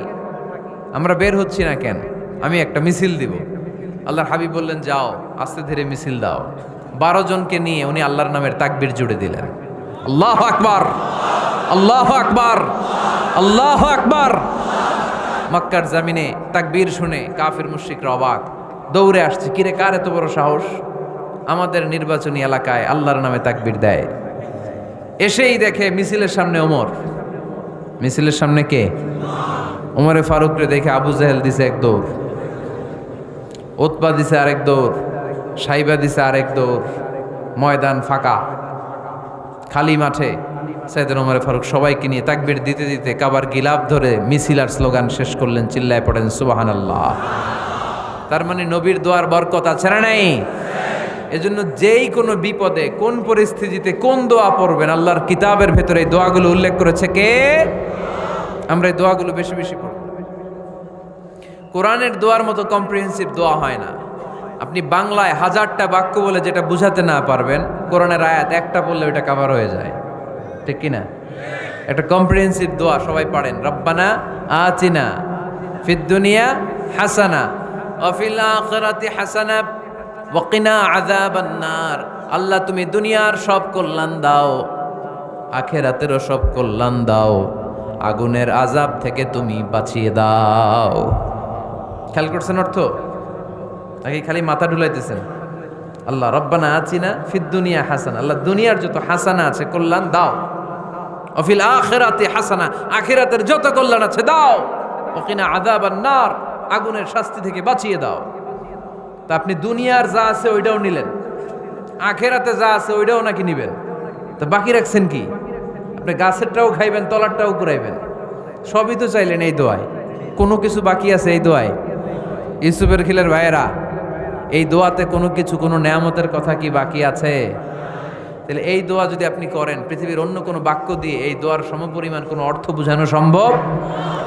আমরা বের হচ্ছি না কেন? আমি একটা মিছিল দিব। আল্লাহর হাবিব বললেন, যাও আস্তে ধীরে মিছিল দাও। 12 জনকে নিয়ে উনি আল্লাহর নামের তাকবীর জুড়ে দিলেন। আল্লাহু আকবার, আল্লাহু আকবার, আল্লাহু আকবার। মক্কার জমিনে তাকবীর শুনে কাফির মুশরিকরা অবাক, দৌড়ে আসছে, কিরে কার এত বড় সাহস আমাদের নির্বাচনী এলাকায় আল্লাহর নামে তাকবীর দেয়। এসেই দেখে মিছিলের সামনে ওমর। মিছিলের সামনে কে? ওমরে ফারুকরে দেখে আবু জাহেল দিছে এক দৌড়, উতবা দিছে আরেক দৌড়, সাইবা দিছে আরেক দৌড়। ময়দান ফাঁকা, খালি মাঠে সাইয়েদনা ওমরে ফারুক সবাইকে নিয়ে তাকবীর দিতে দিতে কাবার গিলাফ ধরে মিছিল আর স্লোগান শেষ করলেন। চিল্লায় পড়েন সুবহানাল্লাহ। তার মানে নবীর দোয়ার বরকত আছে না নাই? এজন্য যেই কোনো বিপদে কোন পরিস্থিতিতে কোন দোয়া পড়বেন, আল্লাহর কিতাবের ভেতরে এই দোয়াগুলো উল্লেখ করেছে কে? আমরা এই দোয়াগুলো বেশি বেশি পড়ব। কোরআনের দোয়ার মতো কম্প্রিহেন্সিভ দোয়া হয় না। আপনি বাংলায় 1000টা বাক্য বলে যেটা বুঝাতে না পারবেন, কোরআনের আয়াত একটা বললে ওইটা কভার হয়ে যায়, ঠিক কিনা? একটা কম্প্রিহেন্সিভ দোয়া সবাই পড়েন, রব্বানা আতিনা ফিদ দুনিয়া হাসানা ওয়া ফিল আখিরাতি হাসানা ওয়া কিনা আযাবান নার। আল্লাহ তুমি দুনিয়ার সব কল্যাণ দাও, আখিরাতেরও সব কল্যাণ দাও, আগুনের আযাব থেকে তুমি বাঁচিয়ে দাও। খেয়াল করছেন অর্থ? নাকি খালি মাথা ঢুলাইতেছেন? আল্লাহ রব্বানা আতিনা ফিদ দুনিয়া হাসানা, আল্লাহ দুনিয়ার যত হাসানা আছে কল্যাণ দাও, ওয়া ফিল আখিরাতি হাসানা, আখিরাতের যত কল্যাণ আছে দাও, ওয়া কিনা আযাবান নার, আগুনের শাস্তি থেকে বাঁচিয়ে দাও। তা আপনি দুনিয়ার যা আছে ওইটাও নিলেন, আখিরাতে যা আছে ওইটাও নাকি নিবেন, তো বাকি রাখছেন কি? আপনি গাছেরটাও খাইবেন, তলারটাও কুড়াইবেন, সবই তো চাইলেন এই দোয়ায়। কোনো কিছু বাকি আছে এই দোয়ায়? ইউসুফের খিলের ভাইয়েরা, এই দোয়াতে কোনো কিছু, কোনো নেয়ামতের কথা কি বাকি আছে? তাহলে এই দোয়া যদি আপনি করেন, পৃথিবীর অন্য কোনো বাক্য দিয়ে এই দোয়ার সমপরিমাণ কোনো অর্থ বোঝানো সম্ভব?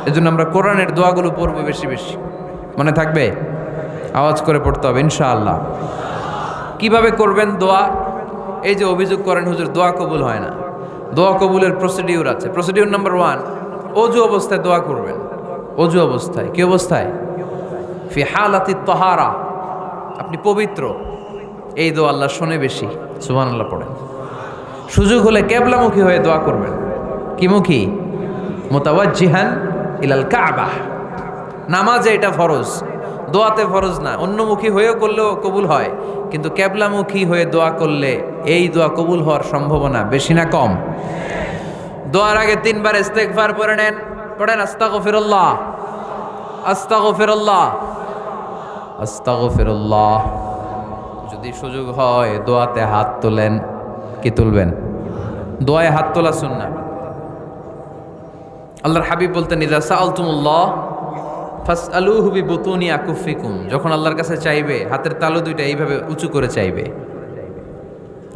এজন্য আমরা কোরআনের দোয়াগুলো পড়বো বেশি বেশি। মনে থাকবে? আওয়াজ করে পড়তে হবে ইনশাআল্লাহ। কিভাবে করবেন দোয়া? এই যে অভিযোগ করেন হুজুর দোয়া কবুল হয় না, দোয়া কবুলের প্রসিডিউর আছে। প্রসিডিউর নাম্বার 1, অজু অবস্থায় দোয়া করবেন। অজু অবস্থায়, কি অবস্থায়? ফি হালাতি তাহারা, আপনি পবিত্র, এই দোয়া আল্লাহ শোনে বেশি। সুবহানাল্লাহ পড়েন। সুযোগ হলে কিবলামুখী হয়ে দোয়া করবেন। কি মুখী? মুতাওয়াজ্জিহান ইলাল কাবা। নামাজে এটা ফরজ, দোয়াতে ফরজ না। অন্যমুখী হয়েও করলেও কবুল হয়, কিন্তু কিবলামুখী হয়ে দোয়া করলে এই দোয়া কবুল হওয়ার সম্ভাবনা বেশি না কম? দোয়ার আগে 3 বার ইস্তেগফার পড়ে নেন। পড়েন আস্তাগফিরুল্লাহ, আস্তাগফিরুল্লাহ, আস্তাগফিরুল্লাহ, যদি সুযোগ হয় দোয়াতে হাত তোলেন। কি তুলবেন? দোয়ায় হাত তোলা সুন্নাহ। আল্লাহর হাবিব বলতেন, ইযা সাআলতুমুল্লাহ ফাসআলুহু বিবুতুনি আকুফিকুম। যখন আল্লাহর কাছে চাইবে হাতের তালু দুইটা এইভাবে উঁচু করে চাইবে।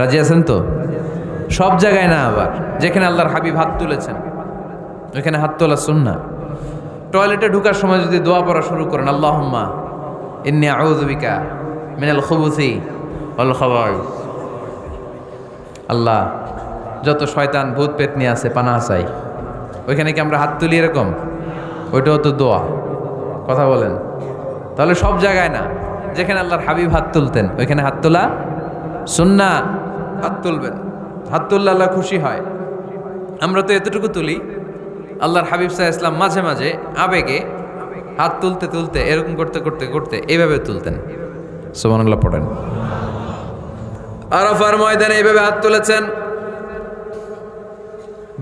রাজি আছেন তো? সব জায়গায় না, আবার যেখানে আল্লাহর হাবিব হাত তুলেছেন ওইখানে হাত তোলা সুন্নাহ। টয়লেটে ঢোকার সময় যদি দোয়া পড়া শুরু করেন, আল্লাহুম্মা ইন্নী আউযু বিকা মিনাল খুবুসি ওয়াল খাবাইস, আল্লাহ যত শয়তান ভূত পেতনি আছে পানাহ চাই। ওইখানে কি আমরা হাত তুলি এরকম? ওইটাও তো দোয়া। কথা বলেন। তাহলে সব জায়গায় না, যেখানে আল্লাহর হাবিব হাত তুলতেন ওইখানে হাত তোলা সুন্নাহ। হাত তুলবেন, হাত তুললে আল্লাহ খুশি হয়। আমরা তো এতটুকু তুলি, আল্লাহর হাবিব সাল্লাল্লাহু আলাইহি ওয়াসাল্লাম মাঝে মাঝে আবেগে হাত তুলতে তুলতে এরকম করতে করতে করতে এইভাবে তুলতেন। সুবহানাল্লাহ পড়েন। আরাফার ময়দানে এইভাবে হাত তুলেছেন।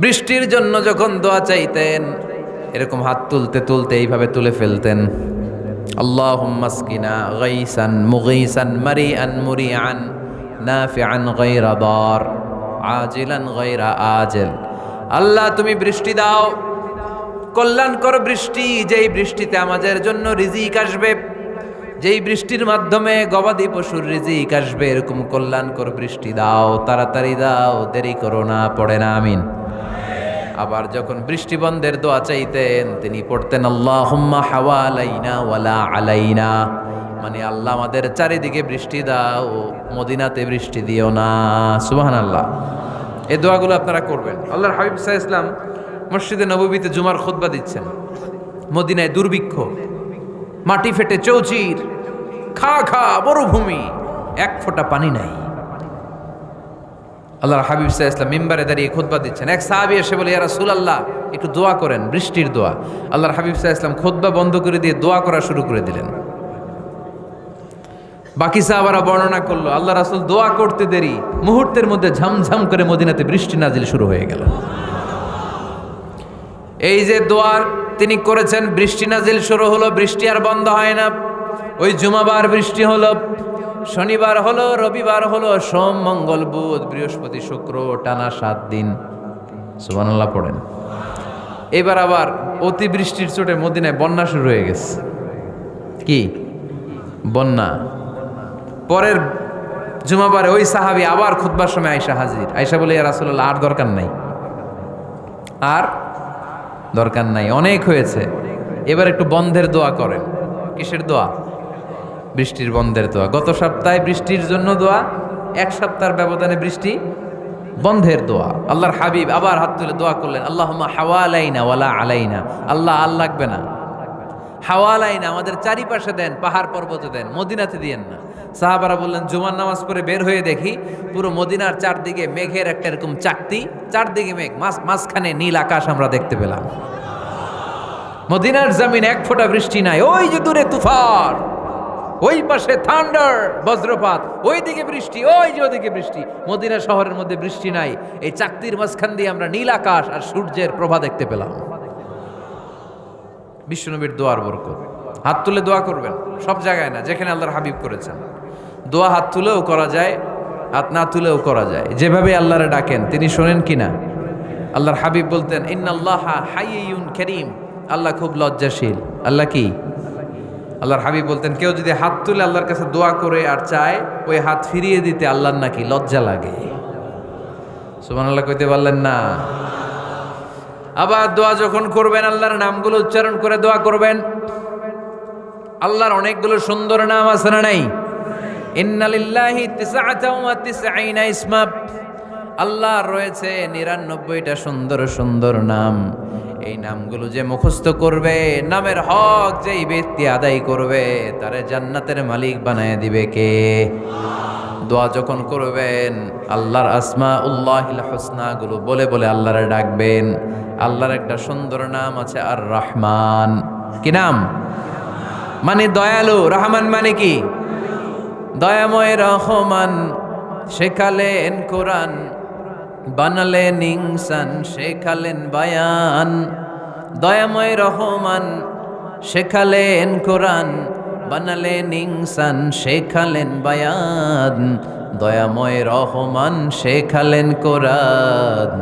বৃষ্টির জন্য যখন দোয়া চাইতেন এরকম হাত তুলতে তুলতে এইভাবে তুলে ফেলতেন। আল্লাহুম্মা আসকিনা গাইসান মুগীসান মারিআন মুরিআন নাফিআন গায়রা দার আজিলান গায়রা আজিল। আল্লাহ তুমি বৃষ্টি দাও, কল্যাণকর বৃষ্টি, যেই বৃষ্টিতে আমাদের জন্য রিজিক আসবে, যেই বৃষ্টির মাধ্যমে গবাদি পশুর রিজিক আসবে, এরকম কল্যাণকর বৃষ্টি দাও, তাড়াতাড়ি দাও, দেরি করো না। পড়ে না আমিন। আবার যখন বৃষ্টি বন্ধের দোয়া চাইতেন তিনি পড়তেন আল্লাহুম্মা হাওয়ালাইনা ওয়ালা আলাইনা, মানে আল্লাহ আমাদের চারিদিকে বৃষ্টি দাও, মদিনাতে বৃষ্টি দিও না। সুবহানাল্লাহ। এই দোয়াগুলো আপনারা করবেন। আল্লাহর হাবিব সাল্লাল্লাহু আলাইহি ওয়াসাল্লাম মসজিদে নববীতে জুমার খুতবা দিচ্ছেন। মদিনায় দুর্ভিক্ষ, মাটি ফেটে চৌচির, খা খা মরুভূমি, এক ফোঁটা পানি নাই। আল্লাহর হাবিব সাল্লাল্লাহু আলাইহি ওয়াসাল্লাম মিম্বারে দাঁড়িয়ে খুতবা দিচ্ছেন। এক সাহাবী এসে বলে, ইয়া রাসূলুল্লাহ একটু দোয়া করেন, বৃষ্টির দোয়া। আল্লাহর হাবিব সাল্লাল্লাহু আলাইহি ওয়াসাল্লাম খুতবা বন্ধ করে দিয়ে দোয়া করা শুরু করে দিলেন। বাকি সাহাবারা বর্ণনা করলো আল্লাহ রাসূল দোয়া করতে দেরি, মুহূর্তের মধ্যে ঝমঝম করে মদিনাতে বৃষ্টি নাজিল শুরু হয়ে গেল। এই যে দোয়ার তিনি করেছেন, বৃষ্টি নাজিল শুরু হলো, বৃষ্টি আর বন্ধ হয় না। ওই জুমাবার বৃষ্টি হলো, শনিবার হলো, রবিবার হলো, সোম মঙ্গল বুধ বৃহস্পতি শুক্র, টানা 7 দিন। সুবহানাল্লাহ পড়েন। এবার আবার অতি বৃষ্টির চোটে মদিনায় বন্যা শুরু হয়ে গেছে। কি বন্যা? পরের জুমাবারে ওই সাহাবী আবার খুতবার সময় আয়েশা হাজির। আয়েশা বলে, ইয়া রাসূলুল্লাহ আর দরকার নাই, আর দরকার নাই, অনেক হয়েছে, এবার একটু বন্ধের দোয়া করেন। কিসের দোয়া? বৃষ্টির বন্ধের দোয়া। গত সপ্তাহে বৃষ্টির জন্য দোয়া, এক সপ্তাহের ব্যবধানে বৃষ্টি বন্ধের দোয়া। আল্লাহর হাবিব আবার হাত তুলে দোয়া করলেন, আল্লাহুম্মা হাওয়ালাইনা ওয়ালা আলাইনা। আল্লাহ আর লাগবে না, হাওয়ালাইনা আমাদের চারিপাশে দেন, পাহাড় পর্বতে দেন, মদিনাতে দিয়েন না। সাহাবারা বললেন, জুমার নামাজ পড়ে বের হয়ে দেখি পুরো মদিনার চারদিকে মেঘের একটা এরকম চাকতি, চারদিকে মেঘ, মাঝখানে নীল আকাশ আমরা দেখতে পেলাম। মদিনার জমিন এক ফোঁটা বৃষ্টি নাই। ওই যে দূরে তুফান, ওই পাশে থান্ডার বজ্রপাত, ওই দিকে বৃষ্টি, ওই যে ওদিকে বৃষ্টি। মদিনা শহরের মধ্যে বৃষ্টি নাই, এই চাকতির মাঝখান দিয়ে আমরা নীল আকাশ আর সূর্যের প্রভা দেখতে পেলাম। বিশ্বনবীর দোয়ার বরকত। হাত তুলে দোয়া করবেন, সব জায়গায় না, যেখানে আল্লাহর হাবিব করেছেন। দোয়া হাত তুলেও করা যায়, হাত না তুলেও করা যায়। যেভাবে আল্লাহরে ডাকেন তিনি শোনেন কিনা। আল্লাহর হাবিব বলতেন, ইন্নাল্লাহা হাইয়ুন কারীম, আল্লাহ খুব লজ্জাশীল। আল্লাহ কি? আল্লাহর হাবিব বলতেন, কেউ যদি হাত তুলে আল্লাহর কাছে দোয়া করে আর চায়, ওই হাত ফিরিয়ে দিতে আল্লাহর নাকি লজ্জা লাগে। সুবহানাল্লাহ কইতে পারলেন না? আবার দোয়া যখন করবেন আল্লাহর নামগুলো উচ্চারণ করে দোয়া করবেন। আল্লাহর অনেকগুলো সুন্দর নাম আছে না নাই? ইন্নালিল্লাহি 99 ইসমা, আল্লাহর রয়েছে 99টা সুন্দর সুন্দর নাম। এই নামগুলো যে মুখস্থ করবে, নামের হক যেই ব্যক্তি আদায় করবে, তারে জান্নাতের মালিক বানায় দিবে কে? দোয়া যখন করবেন আল্লাহর আসমাউল্লাহিল হুসনা গুলো বলে বলে আল্লাহরে ডাকবেন। আল্লাহর একটা সুন্দর নাম আছে আর রহমান। কি নাম? মানে দয়ালু। রহমান মানে কি? দয়াময়। রহমান শেখালেন কোরআন, বানালেন ইনসান, শেখালেন বায়ান। দয়াময় রহমান শেখালেন কোরআন, বানালেন ইনসান শেখালেন বায়ান, দয়াময় রহমান শেখালেন কোরআন,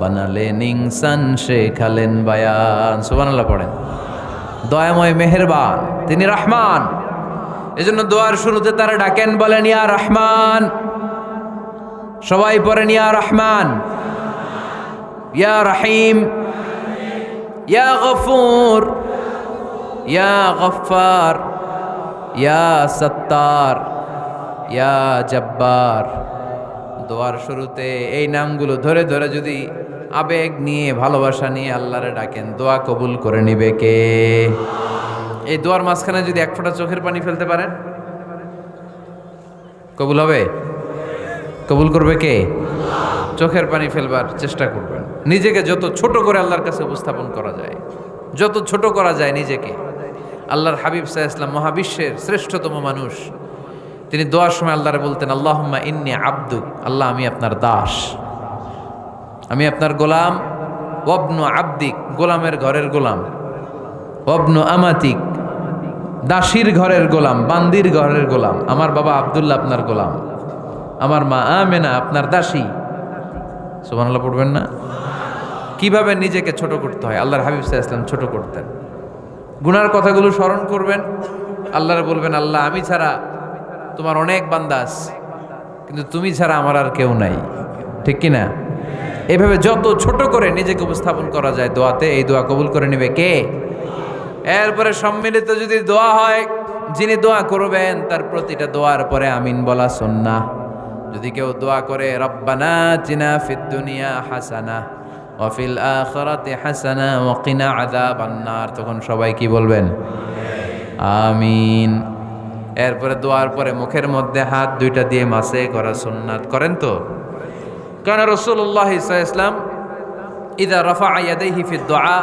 বানালেন ইনসান শেখালেন বায়ান। সুবহানাল্লাহ পড়েন। দয়াময় মেহেরবান, তিনি রহমান। এজন্য দোয়ার শুরুতে তারা ডাকেন, বলেন ইয়া রহমান। সবাই পড়েন ইয়া রহমান, ইয়া রহিম, ইয়া গফুর, ইয়া গফফার, ইয়া সত্তার, ইয়া জব্বার। দোয়ার শুরুতে এই নামগুলো ধরে ধরে যদি আবেগ নিয়ে ভালোবাসা নিয়ে আল্লাহরে ডাকেন, দোয়া কবুল করে নিবে কে? এই দোয়ার মাঝখানে যদি এক ফোঁটা চোখের পানি ফেলতে পারেন, কবুল হবে? কবুল করবে কে? চোখের পানি ফেলবার চেষ্টা করবেন। নিজেকে যত ছোট করে আল্লাহর কাছে উপস্থাপন করা যায়, যত ছোট করা যায় নিজেকে। আল্লাহর হাবিব সাল্লাল্লাহু আলাইহি ওয়াসাল্লাম মহাবিশ্বের শ্রেষ্ঠতম মানুষ, তিনি দোয়ার সময় আল্লাহরে বলতেন, আল্লাহুম্মা ইন্নী আবদুক, আল্লাহ আমি আপনার দাস, আমি আপনার গোলাম। ওয়াবনু আবদিক, গোলামের ঘরের গোলাম। ওয়াবনু আমাতিক, দাসীর ঘরের গোলাম, বান্দির ঘরের গোলাম। আমার বাবা আব্দুল্লাহ আপনার গোলাম, আমার মা আমেনা আপনার দাসী। সুবহানাল্লাহ পড়বেন না? কিভাবে নিজেকে ছোট করতে হয় আল্লাহর হাবিব সাল্লাল্লাহু আলাইহি ওয়াসাল্লাম ছোট করতেন। গুনার কথাগুলো স্মরণ করবেন, আল্লাহরে বলবেন, আল্লাহ আমি ছাড়া তোমার অনেক বান্দা আছে, কিন্তু তুমি ছাড়া আমার আর কেউ নাই, ঠিক কি না? এভাবে যত ছোট করে নিজেকে উপস্থাপন করা যায় দোয়াতে, এই দোয়া কবুল করে নেবে কে? এরপরে সম্মিলিত যদি দোয়া হয়, যিনি দোয়া করবেন তার প্রতিটা দোয়ার পরে আমিন বলা সুন্নাহ। যদি কেউ দোয়া করে রব্বানা আতিনা ফিদ দুনিয়া হাসানা ওয়া ফিল আখিরাতি হাসানা ওয়া কিনা আযাবান নার, তখন সবাই কি বলবেন? আমিন। এরপরে দোয়ার পরে মুখের মধ্যে হাত দুইটা দিয়ে মাসে করা সুন্নাত। করেন তো? কারণ রাসূলুল্লাহ সাল্লাল্লাহু আলাইহি ওয়াসাল্লাম ইযা রাফা ইয়াদাইহি ফিদ দুআ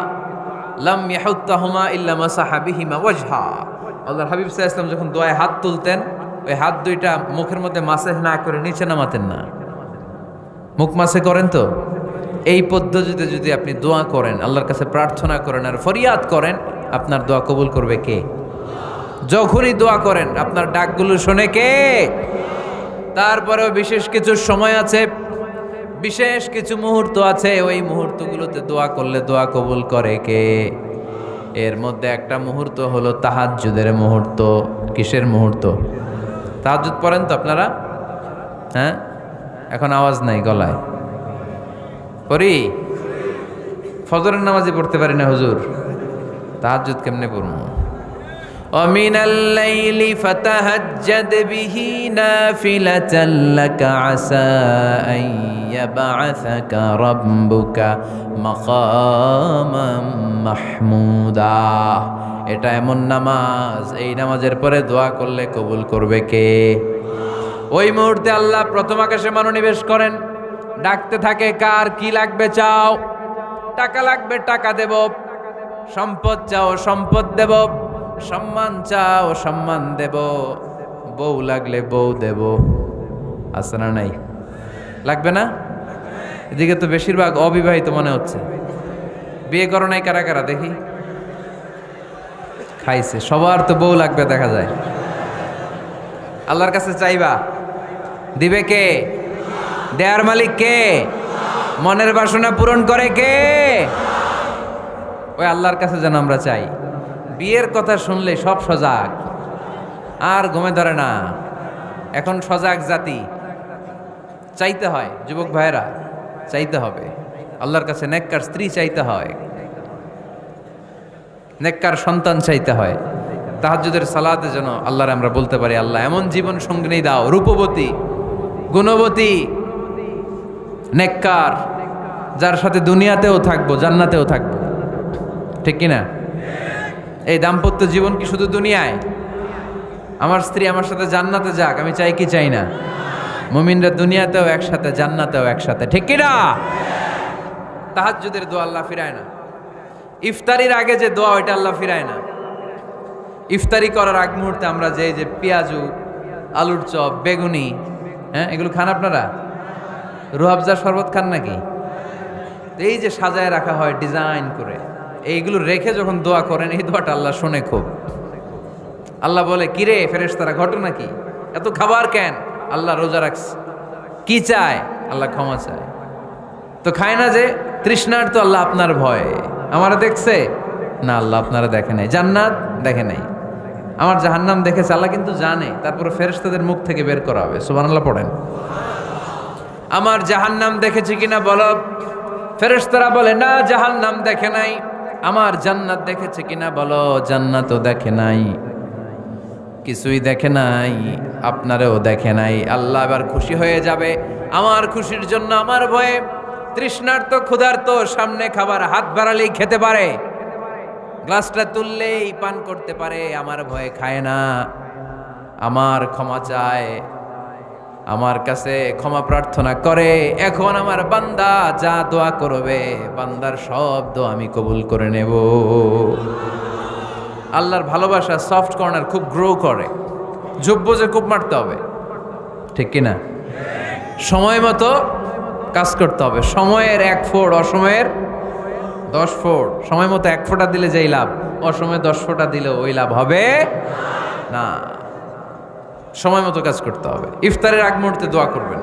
লাম ইয়াহুত্তাহুমা ইল্লা মাসাহা বিহিমা ওয়াজহা। আল্লাহর হাবিব সাল্লাল্লাহু আলাইহি ওয়াসাল্লাম যখন দোয়ায় হাত তুলতেন, ওই হাত দুইটা মুখের মধ্যে মাসে না করে নিচে নামাতেন না, মুখ মাসে করেন তো? এই পদ্ধতিতে যদি আপনি দোয়া করেন, আল্লাহর কাছে প্রার্থনা করেন আর ফরিয়াদ করেন, আপনার দোয়া কবুল করবে কে? যখনই দোয়া করেন আপনার ডাকগুলো শোনে কে? তারপরেও বিশেষ কিছু সময় আছে, বিশেষ কিছু মুহূর্ত আছে, ওই মুহূর্তগুলোতে দোয়া করলে দোয়া কবুল করে কে? এর মধ্যে একটা মুহূর্ত হলো তাহাজ্জুদের মুহূর্ত। কিসের মুহূর্ত? তাহাজ্জুদ পড়েন তো আপনারা? হ্যাঁ, এখন আওয়াজ নাই গলায়। পড়ি? ফজরের নামাজই পড়তে পারি না হুজুর, তাহাজ্জুদ কেমনে পড়বো? ومن الليل فتهجد به نافلة لك عسى أن يبعثك ربك مقاما محمودا। এটা এমন নামাজ, এই নামাজের পরে দোয়া করলে কবুল করবে কে? ওই মুহূর্তে আল্লাহ প্রথম আকাশে মনোনিবেশ করেন, ডাকতে থাকে, কার কি লাগবে চাও? টাকা লাগবে টাকা দেব, সম্পদ চাও সম্পদ দেব, সম্মান চাও সম্মান দেব, বউ লাগলে বউ দেব। আছে না নাই? লাগবে না? এদিকে তো বেশিরভাগ অবিবাহিত মনে হচ্ছে। বিয়ে করো নাই কারা কারা দেখি? খাইছে। সবার তো বউ লাগবে দেখা যায়। আল্লাহর কাছে চাইবা, দিবে কে? দেয়ার মালিক কে? মনের বাসনা পূরণ করে কে? ওই আল্লাহর কাছে যেন আমরা চাই। বিয়ের কথা শুনলে সব সজাগ, আর ঘুমে ধরে না। এখন সজাগ জাতি, চাইতে হয়। যুবক ভাইয়েরা, চাইতে হবে আল্লাহর কাছে। নেককার স্ত্রী চাইতে হয়, নেককার সন্তান চাইতে হয়। তাহাজ্জুদের সালাতে যেন আল্লাহর আমরা বলতে পারি, আল্লাহ এমন জীবন সঙ্গিনী দাও, রূপবতী, গুণবতী, নেককার, যার সাথে দুনিয়াতেও থাকবো জান্নাতেও থাকবো। ঠিক কিনা? এই দাম্পত্য জীবন কি শুধু দুনিয়ায়? আমার স্ত্রী আমার সাথে জান্নাতে যাক, আমি চাই কি চাই না? মুমিনরা দুনিয়াতেও একসাথে, জান্নাতেও একসাথে, ঠিক কিনা? তাহাজ্জুদের দোয়া আল্লাহ ফিরায় না। ইফতারির আগে যে দোয়া, ওইটা আল্লাহ ফিরায় না। ইফতারি করার আগ মুহূর্তে আমরা যে পেঁয়াজু, আলুর চপ, বেগুনি, হ্যাঁ, এগুলো খান আপনারা? রুহাবজা শরবত খান নাকি? এই যে সাজায় রাখা হয় ডিজাইন করে, এইগুলো রেখে যখন দোয়া করেন, এই দোয়াটা আল্লাহ শোনে খুব। আল্লাহ বলে কিরে ফেরেশতারা ঘটনা কি, এত খাবার কেন? আল্লাহ রোজা রাখছে। কি চায়? আল্লাহ ক্ষমা চায়। তো খায় না যে তৃষ্ণার, তো আল্লাহ আপনার ভয়ে। আমারা দেখছে না, আল্লাহ আপনারা দেখে নাই। জান্নাত দেখে নাই, আমার জাহান্নাম দেখেছে আল্লাহ কিন্তু জানে, তারপরে ফেরেশতাদের মুখ থেকে বের করা হবে। সুবহানাল্লাহ পড়েন। আমার জাহান্নাম দেখেছি কিনা বলো। ফেরেশতারা বলে না, জাহান্নাম দেখে নাই। আমার জান্নাত দেখেছে কিনা বলো, জান্নাতও দেখে নাই। কিছুই দেখে নাই, আপনারেও দেখে নাই। আল্লাহ এবার খুশি হয়ে যাবে। আমার খুশির জন্য আমার ভয়ে তৃষ্ণার্ত ক্ষুধার্ত সামনে খাবার হাত বাড়ালেই খেতে পারে, গ্লাসটা তুললেই পান করতে পারে, আমার ভয়ে খায় না। আমার ক্ষমা চায়, আমার কাছে ক্ষমা প্রার্থনা করে। এখন আমার বান্দা যা দোয়া করবে, বান্দার সব দোয়া আমি কবুল করে নেব। আল্লাহর ভালোবাসা সফট কর্নার খুব গ্রো করে, যোগ্য যে খুব মারতে হবে, ঠিক কিনা? সময় মতো কাজ করতে হবে। সময়ের 1 ফোঁট, অসময়ের 10 ফোঁট। সময় মতো 1 ফোঁটা দিলে যেই লাভ, অসময়ে 10 ফোঁটা দিলে ওই লাভ হবে না। সময় মতো কাজ করতে হবে। ইফতারের আগ মুহূর্তে দোয়া করবেন।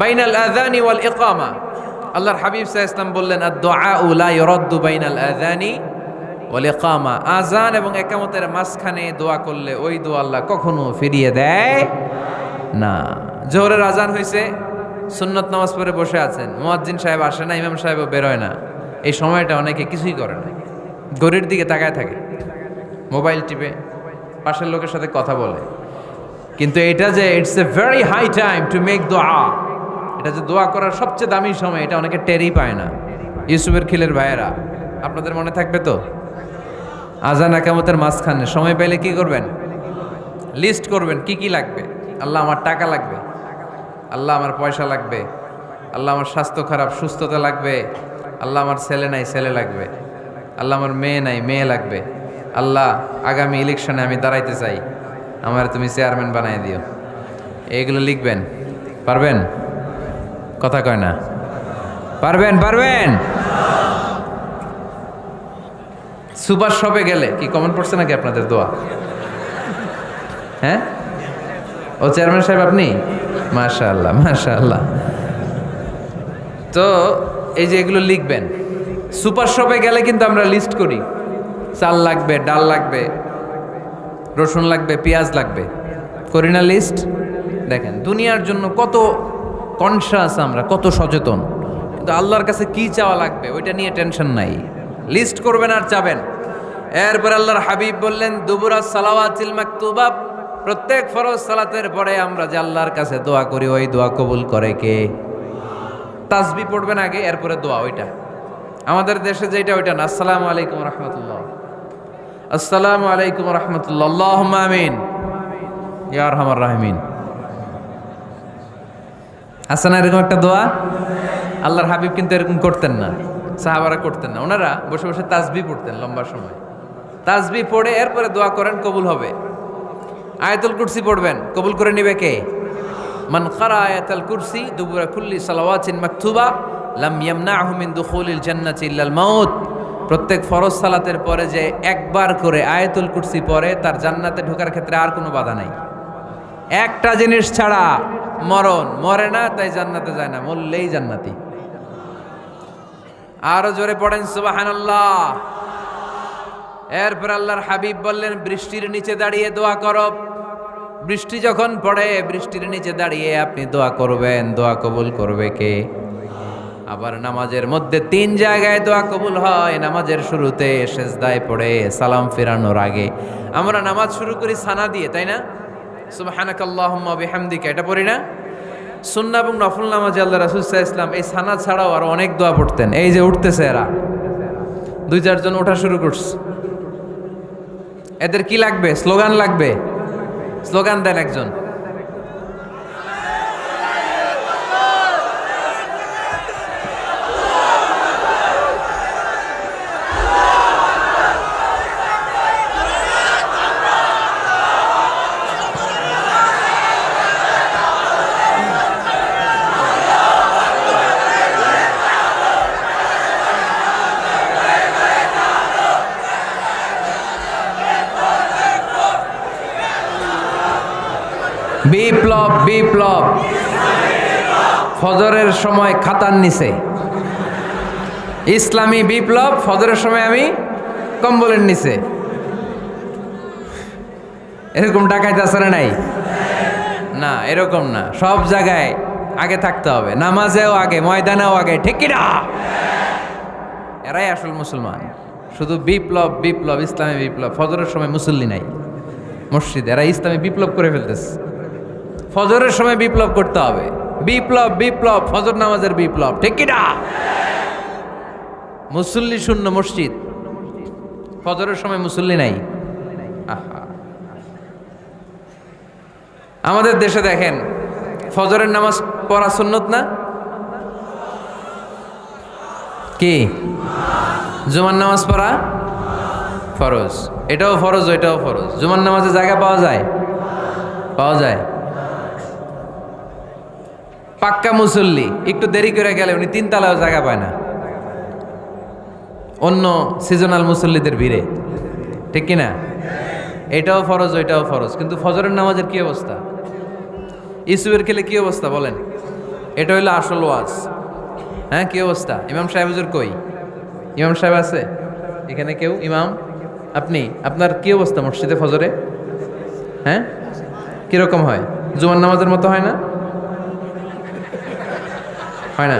বাইনাল আযানি ওয়াল ইকামা, আল্লাহর হাবিব সাল্লাল্লাহু আলাইহি ওয়াসাল্লাম বললেন আদ-দুআউ লা ইউরাদ্দু বাইনাল আযানি ওয়াল ইকামা, আযান এবং ইকামতের মাঝখানে দোয়া করলে ওই দোয়া আল্লাহ কখনো ফিরিয়ে দেয় না। জোহরের আজান হয়েছে, সুন্নত নামাজ পড়ে বসে আছেন, মুয়াজ্জিন সাহেব আসে না, ইমাম সাহেবও বেরোয় না। এই সময়টা অনেকে কিছুই করে না, ঘড়ির দিকে তাকায় থাকে, মোবাইল টিপে, পাশের লোকের সাথে কথা বলে। কিন্তু এটা যে it's a very high time to make দোয়া, এটা যে দোয়া করার সবচেয়ে দামি সময়, এটা অনেকে টেরই পায় না। ইউসুফের খিলের ভাইয়েরা, আপনাদের মনে থাকবে তো, আজান একামতের মাঝখানে সময় পেলে কি করবেন? লিস্ট করবেন কি কি লাগবে। আল্লাহ আমার টাকা লাগবে, আল্লাহ আমার পয়সা লাগবে, আল্লাহ আমার স্বাস্থ্য খারাপ সুস্থতা লাগবে, আল্লাহ আমার ছেলে নাই ছেলে লাগবে, আল্লাহ আমার মেয়ে নাই মেয়ে লাগবে, আল্লাহ আগামী ইলেকশনে আমি দাঁড়াইতে চাই, আমার তুমি চেয়ারম্যান বানাই দিও। এইগুলো লিখবেন। পারবেন? কথা কয় না। পারবেন? পারবেন? সুপার শপে গেলে কি কমেন্ট পড়ছে নাকি আপনাদের দোয়া? হ্যাঁ, ও চেয়ারম্যান সাহেব আপনি? মাশাআল্লাহ মাশাআল্লাহ। তো এই যে এগুলো লিখবেন। সুপার শপে গেলে কিন্তু আমরা লিস্ট করি, চাল লাগবে, ডাল লাগবে, রসুন লাগবে, পেঁয়াজ লাগবে, করি না লিস্ট? দেখেন দুনিয়ার জন্য কত কনশাস আমরা, কত সচেতন, কিন্তু আল্লাহর কাছে কি চাওয়া লাগবে ওইটা নিয়ে টেনশন নাই। লিস্ট করবেন আর চাবেন। এরপর আল্লাহর হাবিব বললেন দুবুরাস সালাওয়াতিল মাকতুবা, প্রত্যেক ফরজ সালাতের পরে আমরা যে আল্লাহর কাছে দোয়া করি ওই দোয়া কবুল করে কে? তাসবিহ পড়বেন আগে, এরপরে দোয়া। ওইটা আমাদের দেশে যেটা ওইটা না। আসসালামু আলাইকুম রাহমাতুল্লাহ, আসসালামু আলাইকুম রাহমাতুল্লাহ, আল্লাহুম্মা আমিন ইয়া আরহামার রাহিমিন। আছে না এরকম একটা দোয়া? আল্লাহর হাবিব কিন্তু এরকম করতেন না, সাহাবারা করতেন না। ওনারা বসে বসে তাসবিহ পড়তেন লম্বা সময়। তাসবিহ পড়ে এরপরে দোয়া করেন, কবুল হবে। আয়াতুল কুরসি পড়বেন, কবুল করে নিবে কে? মান ক্বারা আয়াতুল কুরসি দুবুরা কুল্লি সালাওয়াতিন মাকতুবা লাম ইয়ামনাহু মিন দুখুলিল জান্নাতি ইল্লাল মাউত। প্রত্যেক ফরজ সালাতের পরে যে একবার করে আয়াতুল কুরসি পড়ে তার জান্নাতে ঢোকার ক্ষেত্রে আর কোনো বাধা নাই। একটা জিনিস ছাড়া, মরণ। মরে না তাই জান্নাতে যায় না, মরলেই জান্নাতি। আরো জোরে পড়েন সুবহানাল্লাহ। এরপর আল্লাহর হাবিব বললেন বৃষ্টির নিচে দাঁড়িয়ে দোয়া করো। বৃষ্টি যখন পড়ে বৃষ্টির নিচে দাঁড়িয়ে আপনি দোয়া করবেন, দোয়া কবুল করবে কে? আবার নামাজের মধ্যে 3 জায়গায় দোয়া কবুল হয়। নামাজের শুরুতে, সেজদায় পড়ে, সালাম ফেরানোর আগে। আমরা নামাজ শুরু করি সানা দিয়ে, তাই না? সুবহানাকাল্লাহুম্মা বিহামদিকা, এটা পড়ি না? সুন্নাহ এবং নফল নামাজে আল্লাহ রাসূল সাল্লাল্লাহু আলাইহি ওয়াসাল্লাম এই সানা ছাড়াও আরো অনেক দোয়া পড়তেন। এই যে উঠতেছে এরা 2-4 জন ওঠা শুরু করছে, এদের কি লাগবে? স্লোগান লাগবে। স্লোগান দেন একজন। বিপ্লব বিপ্লব। ফজরের সময় খাতার নিচে ইসলামী বিপ্লব, ফজরের সময় আমি কম্বলের নিচে। এরকম ডাকাইতে আছে না নাই? না, এরকম না, সব জায়গায় আগে থাকতে হবে, নামাজেও আগে, ময়দানেও আগে, ঠিক কি না? এরাই আসল মুসলমান। শুধু বিপ্লব বিপ্লব, ইসলামী বিপ্লব। ফজরের সময় মুসল্লি নাই মসজিদে, এরা ইসলামী বিপ্লব করে ফেলতেছে। ফজরের সময় বিপ্লব করতে হবে, বিপ্লব বিপ্লব, ফজর নামাজের বিপ্লব, ঠিক কি না? মুসল্লি শূন্য মসজিদ, ফজরের সময় মুসল্লি নাই। আহা, আমাদের দেশে দেখেন ফজরের নামাজ পড়া সুন্নত না? কি? জুমার নামাজ পড়া ফরজ। এটাও ফরজ, ওইটাও ফরজ। জুমার নামাজে জায়গা পাওয়া যায়? পাওয়া যায়। পাক্কা মুসল্লি একটু দেরি করে গেলে উনি 3 তলায়ও জায়গা পায় না, অন্য সিজনাল মুসল্লিদের ভিড়ে, ঠিক কিনা? এটাও ফরজ, ওইটাও ফরজ। কিন্তু ফজরের নামাজের কি অবস্থা? ইসুবের খেলে কি অবস্থা বলেন? এটা হইলো আসল ওয়াজ। হ্যাঁ, কি অবস্থা? ইমাম সাহেব হুজুর কই? ইমাম সাহেব আছে এখানে কেউ? ইমাম আপনি, আপনার কি অবস্থা মসজিদে ফজরে? হ্যাঁ, কিরকম হয়? জুমার নামাজের মতো হয় না? হয় না?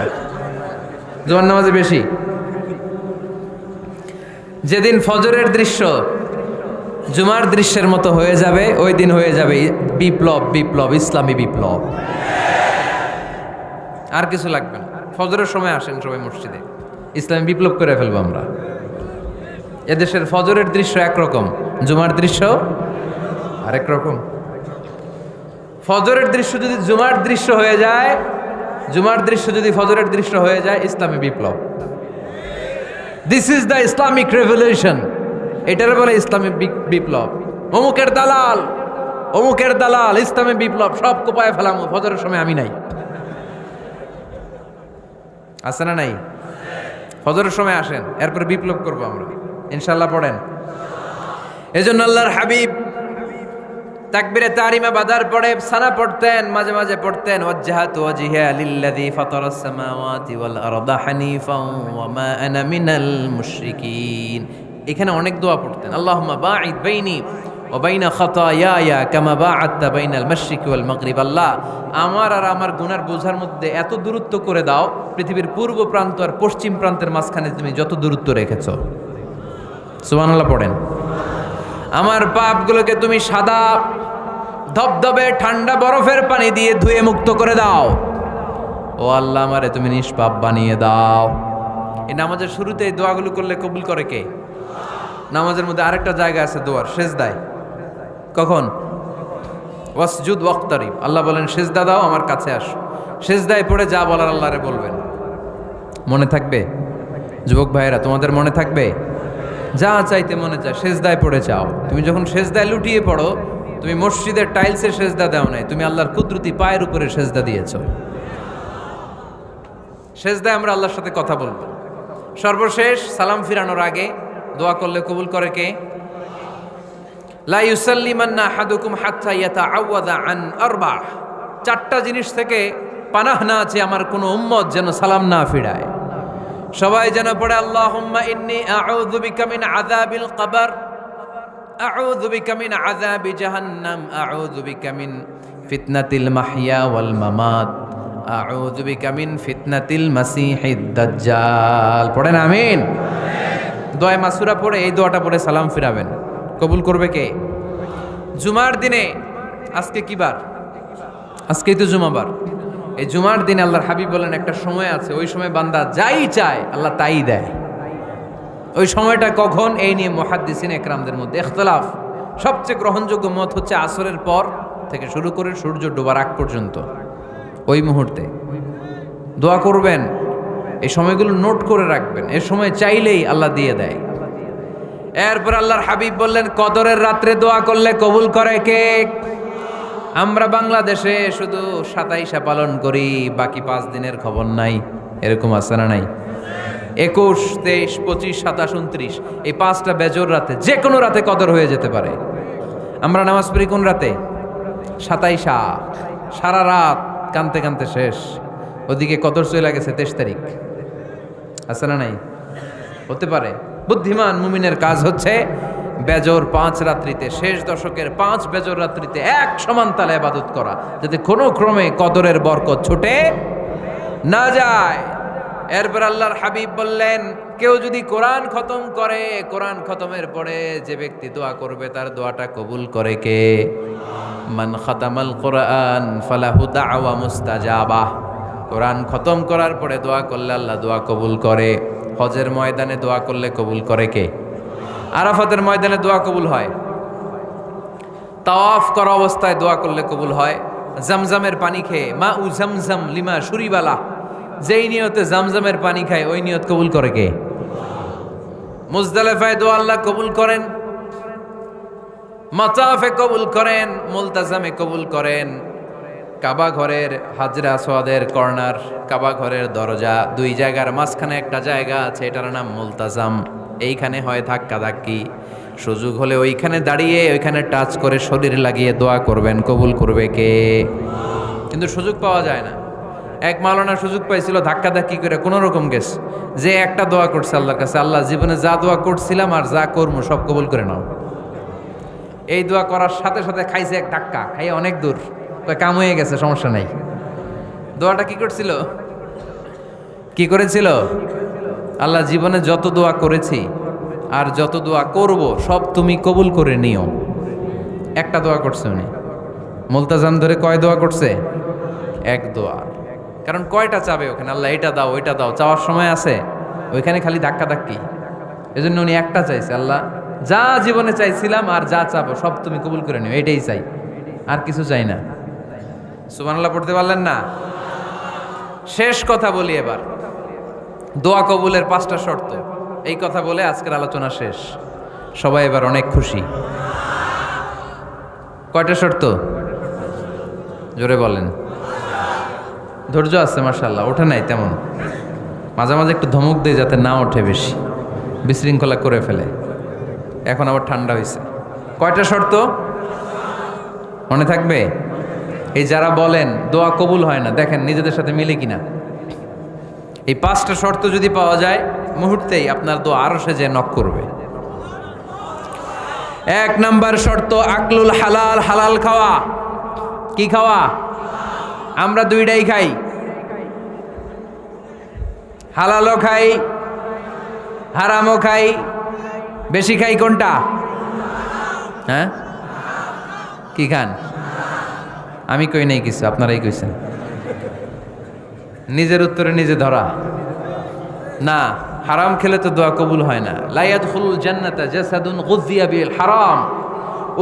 জুমার নামাজে বেশি। যেদিন ফজরের দৃশ্য জুমার দৃশ্যের মতো হয়ে যাবে, ওই দিন হয়ে যাবে বিপ্লব বিপ্লব, ইসলামী বিপ্লব। আর কিছু লাগবে না। ফজরের সময় আসেন সবাই মসজিদে, ইসলামী বিপ্লব করে ফেলবো আমরা। এদেশের ফজরের দৃশ্য একরকম, জুমার দৃশ্য আরেক রকম। ফজরের দৃশ্য যদি জুমার দৃশ্য হয়ে যায়, জুমার দৃশ্য যদি ফজরের দৃশ্য হয়ে যায়, ইসলামী বিপ্লব। This is the Islamic revolution. এটার বলে ইসলামী বিপ্লব। অমুকের দালাল, অমুকের দালাল, ইসলামী বিপ্লব, সব কোপায় ফেলাম। ফজরের সময় আমি নাই, আছে না নাই? ফজরের সময় আসেন, এরপর বিপ্লব করবো আমরা ইনশাল্লাহ। পড়েন। এজন্য আল্লাহর হাবিব তাকবীরে তাহরিমা বাদার পড়ে সানা পড়তেন, মাঝে মাঝে পড়তেন ওয়াজহাতু ওয়াজহিয়া লিল্লাযী ফাতারাস সামাওয়াতি ওয়াল আরদা হানিফাও ওয়া মা আনা মিনাল মুশরিকিন। এখানে অনেক দোয়া পড়তেন। আল্লাহুম্মা বাঈদ বাইনি ওয়া বাইনা খাতায়ায়া কামা বাআদতা বাইনাল মাশরিকি ওয়াল মাগরিব। আল্লাহ, আমার আর আমার গুনার বোঝার মধ্যে এত দূরত্ব করে দাও, পৃথিবীর পূর্ব প্রান্ত আর পশ্চিম প্রান্তের মাঝখানে তুমি যত দূরত্ব রেখেছো। সুবহানাল্লাহ পড়েন। আমার পাপগুলোকে তুমি সাদা ধবধবে ঠান্ডা বরফের পানি দিয়ে ধুয়ে মুক্ত করে দাও। ও আল্লাহ, আমারে তুমি নিষ্পাপ বানিয়ে দাও। এই নামাজের শুরুতে এই দোয়াগুলো করলে কবুল করে কে? নামাজের মধ্যে আরেকটা জায়গা আছে দোয়ার, সেজদায়। কখন? ওয়াসজুদ ওয়াক্তারিব। আল্লাহ বলেন সেজদা দাও, আমার কাছে আসো। সেজদায় পড়ে যা বলার আল্লাহরে বলবেন। মনে থাকবে? যুবক ভাইয়েরা, তোমাদের মনে থাকবে? যা চাইতে মনে চায় সেজদায় পড়ে চাও। তুমি যখন সেজদায় লুটিয়ে পড়ো, তুমি মসজিদের টাইলসে সেজদা দাও নাই, তুমি আল্লাহর কুদরতি পায়ের উপরে সেজদা দিয়েছো। সেজদায় আমরা আল্লাহর সাথে কথা বলবো। সর্বশেষ সালাম ফিরানোর আগে দোয়া করলে কবুল করে কে? লা ইউসাল্লিমান্না আহাদুকুম হাত্তা ইয়াতাআওয়াযা আন আরবা'। 4টা জিনিস থেকে পানাহ না আছে আমার কোনো উম্মত যেন সালাম না ফিরায়। সবাই যেন পড়ে আল্লাহুম্মা ইন্নী আউযু বিকা মিন আযাবিল কবর, আউযু বিকা মিন আযাবি জাহান্নাম, আউযু বিকা মিন ফিতনাতিল মাহইয়া ওয়াল মামাত, আউযু বিকা মিন ফিতনাতিল মাসিহিদ দাজ্জাল। পড়েন আমিন। দোয়া মাসুরা পড়ে এই দোয়াটা পড়ে সালাম ফিরাবেন। কবুল করবে কে? জুমার দিনে, আজকে কি বার? আজকেই তো জুমাবার। এই জুমার দিনে আল্লাহর হাবিব বলেন একটা সময় আছে, ওই সময় বান্দা যাই চায় আল্লাহ তাই দেয়। ওই সময়টা কখন? এই নিয়ে মুহাদ্দিসিন একরামদের মধ্যে ইখতিলাফ। সবচেয়ে গ্রহণযোগ্য মত হচ্ছে আসরের পর থেকে শুরু করে সূর্য ডোবার আগ পর্যন্ত। ওই মুহূর্তে দোয়া করবেন, এই সময়গুলো নোট করে রাখবেন। এর সময় চাইলেই আল্লাহ দিয়ে দেয়। এরপর আল্লাহর হাবিব বললেন কদরের রাত্রে দোয়া করলে কবুল করে কে? আমরা বাংলাদেশে শুধু 27 পালন করি, বাকি 5 দিনের খবর নাই। এরকম আছে না নাই? 21, 23, 25, 27, 29 এই 5টা বেজোর রাতে, যে কোনো রাতে কদর হয়ে যেতে পারে। আমরা নামাজ পড়ি কোন রাতে? 27 সারা রাত কানতে কানতে শেষ। ওদিকে কদর চলে গেছে 23 তারিখ, আছে না নাই? হতে পারে। বুদ্ধিমান মুমিনের কাজ হচ্ছে বেজর 5 রাত্রিতে, শেষ দশকের 5 বেজর রাত্রিতে এক সমান তালে ইবাদত করা, যাতে কোনো ক্রমে কদরের বরকত ছুটে না যায়। এরপর আল্লাহর হাবিব বললেন, কেউ যদি কোরআন খতম করে, কোরআন খতমের পরে যে ব্যক্তি দোয়া করবে তার দোয়াটা কবুল করে কে? মান খাতামাল কোরআন ফালাহু দাওয়া মুস্তাজাবা। কোরআন খতম করার পরে দোয়া করলে আল্লাহ দোয়া কবুল করে। হজের ময়দানে দোয়া করলে কবুল করে কে? আরাফাতের ময়দানে দোয়া কবুল হয়। তাওয়াফ করা অবস্থায় দোয়া করলে কবুল হয়। জামজামের পানি খেয়ে, মা উ জামজাম লিমা শুরিবালা, যেই নিয়তে জামজামের পানি খায় ওই নিয়ত কবুল করে কে? মুজদালিফায় দোয়া আল্লাহ কবুল করেন, মাতাফে কবুল করেন, মুলতাজামে কবুল করেন। কাবা ঘরের হাজরা আসওয়াদের কর্নার, কাবা ঘরের দরজা, 2 জায়গার মাঝখানে একটা জায়গা আছে, এটার নাম মুলতাজাম। এইখানে হয় ধাক্কা ধাক্কি, সুযোগ হলে ওইখানে দাঁড়িয়ে ওইখানে টাচ করে শরীর লাগিয়ে দোয়া করবেন, কবুল করবে কে? কিন্তু সুযোগ পাওয়া যায় না। এক মাওলানা সুযোগ পাইছিল ধাক্কা ধাক্কি করে কোনো রকম গেছ, যে একটা দোয়া করছে আল্লাহর কাছে, আল্লাহ জীবনে যা দোয়া করছিলাম আর যা করবো সব কবুল করে নাও। এই দোয়া করার সাথে সাথে খাইছে এক ধাক্কা, খাইয়ে অনেক দূর, কাম হয়ে গেছে, সমস্যা নাই। দোয়াটা কি করছিল? কি করেছিল? আল্লাহ জীবনে যত দোয়া করেছি আর যত দোয়া করব সব তুমি কবুল করে নিও। একটা দোয়া করছে উনি, মুলতাজাম ধরে কয় দোয়া করছে? এক দোয়া। কারণ কয়টা চাবে ওখানে? আল্লাহ এটা দাও ওইটা দাও, চাওয়ার সময় আছে? ওইখানে খালি ধাক্কা ধাক্কি। এজন্য উনি একটা চাইছে, আল্লাহ যা জীবনে চাইছিলাম আর যা চাবো সব তুমি কবুল করে নিও, এটাই চাই, আর কিছু চাই না। সুবহানাল্লাহ পড়তে পারলেন না? শেষ কথা বলি এবার, দোয়া কবুলের 5টা শর্ত। এই কথা বলে আজকের আলোচনা শেষ। সবাই এবার অনেক খুশি। কয়টা শর্ত? জোরে বলেন। ধৈর্য আছে মাশাআল্লাহ, ওঠে নাই তেমন, মাঝে মাঝে একটু ধমক দেয় যাতে না ওঠে, বেশি বিশৃঙ্খলা করে ফেলে। এখন আবার ঠান্ডা হয়েছে। কয়টা শর্ত মনে থাকবে? এই যারা বলেন দোয়া কবুল হয় না, দেখেন নিজেদের সাথে মিলে কিনা। এই 5টা শর্ত যদি পাওয়া যায়, মুহূর্তেই আপনার দোয়া আরশে যে নক করবে। 1 নাম্বার শর্ত আকলুল হালাল, হালাল খাওয়া। কি খাওয়া? আমরা 2টাই খাই, হালালও খাই হারামও খাই। বেশি খাই কোনটা? হ্যাঁ, কি খান? আমি কই নাই কিছু, আপনারাই কইছেন। নিজের উত্তরে নিজে ধরা না। হারাম খেলে তো দোয়া কবুল হয় না। লা ইয়াদখুলুল জান্নাতা জাসাদুন গুযিয়া বিল হারাম।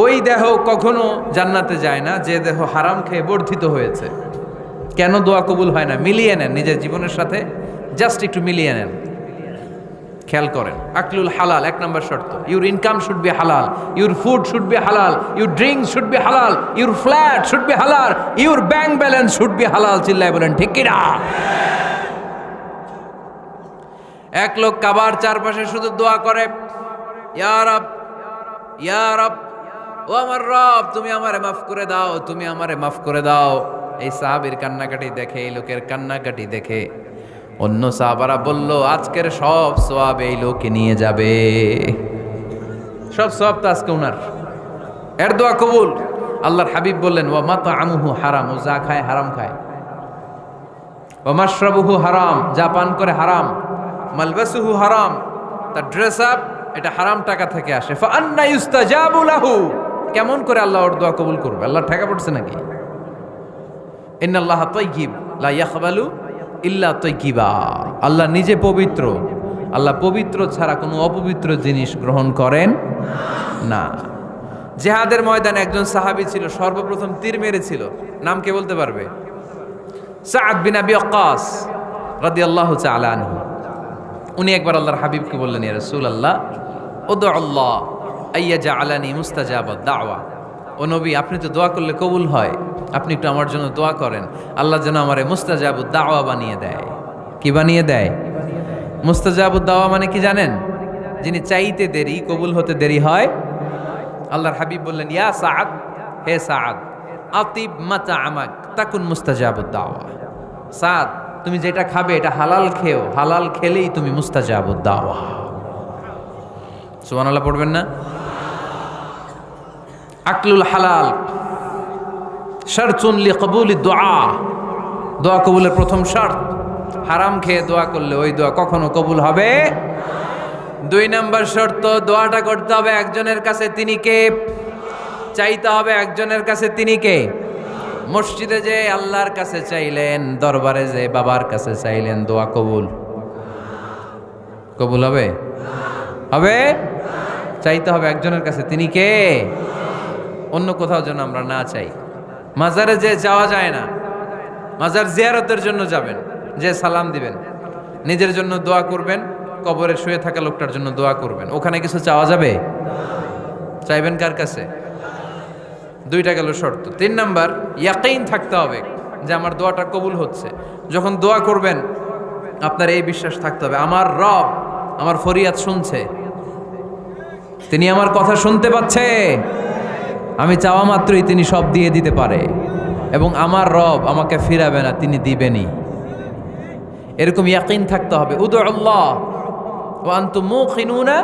ওই দেহ কখনো জান্নাতে যায় না যে দেহ হারাম খেয়ে বর্ধিত হয়েছে। কেন দোয়া কবুল হয় না? মিলিয়ে নেন নিজের জীবনের সাথে, জাস্ট একটু মিলিয়ে নেন, খেয়াল করেন। আকলুল হালাল 1 নম্বর শর্ত। ইউর ইনকাম শুড বি হালাল, ইউর ফুড শুড বি হালাল, ইউর ড্রিঙ্কস শুড বি হালাল, ইউর ফ্ল্যাট শুড বি হালাল, your bank balance should be হালাল। চিল্লায় বলেন ঠিক কিনা? এক লোক কাবার চারপাশে শুধু দোয়া করে, ইয়া রব, ইয়া রব, ও আমার রব, তুমি আমারে মাফ করে দাও, তুমি আমারে মাফ করে দাও। এই সাহাবীর কান্নাকাটি দেখে, এই লোকের কান্নাকাটি দেখে অন্য সাহাবারা বলল, আজকের সব সওয়াব এই লোকে নিয়ে যাবে। সব সওয়াব তো আজকে উনার। এর দোয়া কবুল। আল্লাহর হাবিব বললেন, ওয়া মাতআমুহু হারাম, ও যা খায় হারাম খায়। ওয়া মাশরাবুহু হারাম, যা পান করে হারাম। মালবাসুহু হারাম, তার ড্রেস আপ এটা হারাম টাকা থেকে আসে। ফা আন্না ইউস্তাজাবু লাহু, কেমন করে আল্লাহ ওর দোয়া কবুল করবে? আল্লাহ ঠেকা পড়ছে নাকি? ইন্নাল্লাহা তাইয়্যিব লা ইয়াকবালু ইল্লা তাইয়্যিবা। আল্লাহ নিজে পবিত্র, আল্লাহ পবিত্র ছাড়া কোনো অপবিত্র জিনিস গ্রহণ করেন না। জিহাদের ময়দানে একজন সাহাবী ছিল, সর্বপ্রথম তীর মেরেছিল। নাম কে বলতে পারবে? সাআদ বিন আবি ওয়াক্কাস রাদিয়াল্লাহু তাআলা আনহু। উনি একবার আল্লাহর হাবিবকে বললেন, ইয়া রাসূলুল্লাহ, উদউ আল্লাহ আইয়াজআলানি মুস্তাজাবাদ দাওয়া। ও নবী, আপনি তো দোয়া করলে কবুল হয়, আপনি একটু আমার জন্য দোয়া করেন, আল্লাহ যেন আমারে মুস্তাজাবুদ দাওয়া বানিয়ে দেয়। কি বানিয়ে দেয়? মুস্তাজাবুদ দাওয়া মানে কি জানেন? যিনি চাইতে দেরি, কবুল হতে দেরি হয়। আল্লাহর হাবিব বললেন, ইয়া সাআদ, হে সাআদ, আতিব মাতাআমাক তাকুন মুস্তাজাবুদ দাওয়া। সাদ, তুমি যেটা খাবে এটা হালাল খেও, হালাল খেলেই তুমি মুস্তাজাবুদ দাওয়া। সুবহানাল্লাহ পড়বেন না? আকলুল হালাল শারতুন লিকবুলি দুআ, দোয়া কবুলের প্রথম শর্ত। হারাম খেয়ে দোয়া করলে ওই দোয়া কখনো কবুল হবে। 2 নম্বর শর্ত, দোয়াটা করতে হবে একজনের কাছে, তিনি কে? চাইতে হবে একজনের কাছে, তিনি কে? মসজিদে যে আল্লাহর কাছে চাইলেন, দরবারে যে বাবার কাছে চাইলেন, দোয়া কবুল কবুল হবে? হবে? চাইতে হবে একজনের কাছে, তিনি কে? অন্য কোথাও যেন আমরা না চাই। মাজারে যে যাওয়া যায় না, মাজার জিয়ারতের জন্য যাবেন, যে সালাম দিবেন, নিজের জন্য দোয়া করবেন, কবরে শুয়ে থাকা লোকটার জন্য দোয়া করবেন। ওখানে কিছু চাওয়া যাবে? চাইবেন কার কাছে? 2টা গেল শর্ত। 3 নাম্বার, ইয়াকিন থাকতে হবে যে আমার দোয়াটা কবুল হচ্ছে। যখন দোয়া করবেন আপনার এই বিশ্বাস থাকতে হবে, আমার রব আমার ফরিয়াদ শুনছে, তিনি আমার কথা শুনতে পাচ্ছে, আমি চাওয়া মাত্রই তিনি সব দিয়ে দিতে পারে, এবং আমার রব আমাকে ফিরাবে না, তিনি দিবেনই। এরকম ইয়াকিন থাকতে হবে। উদুল্লাহ ওয়া আনতুম মুকিনুনা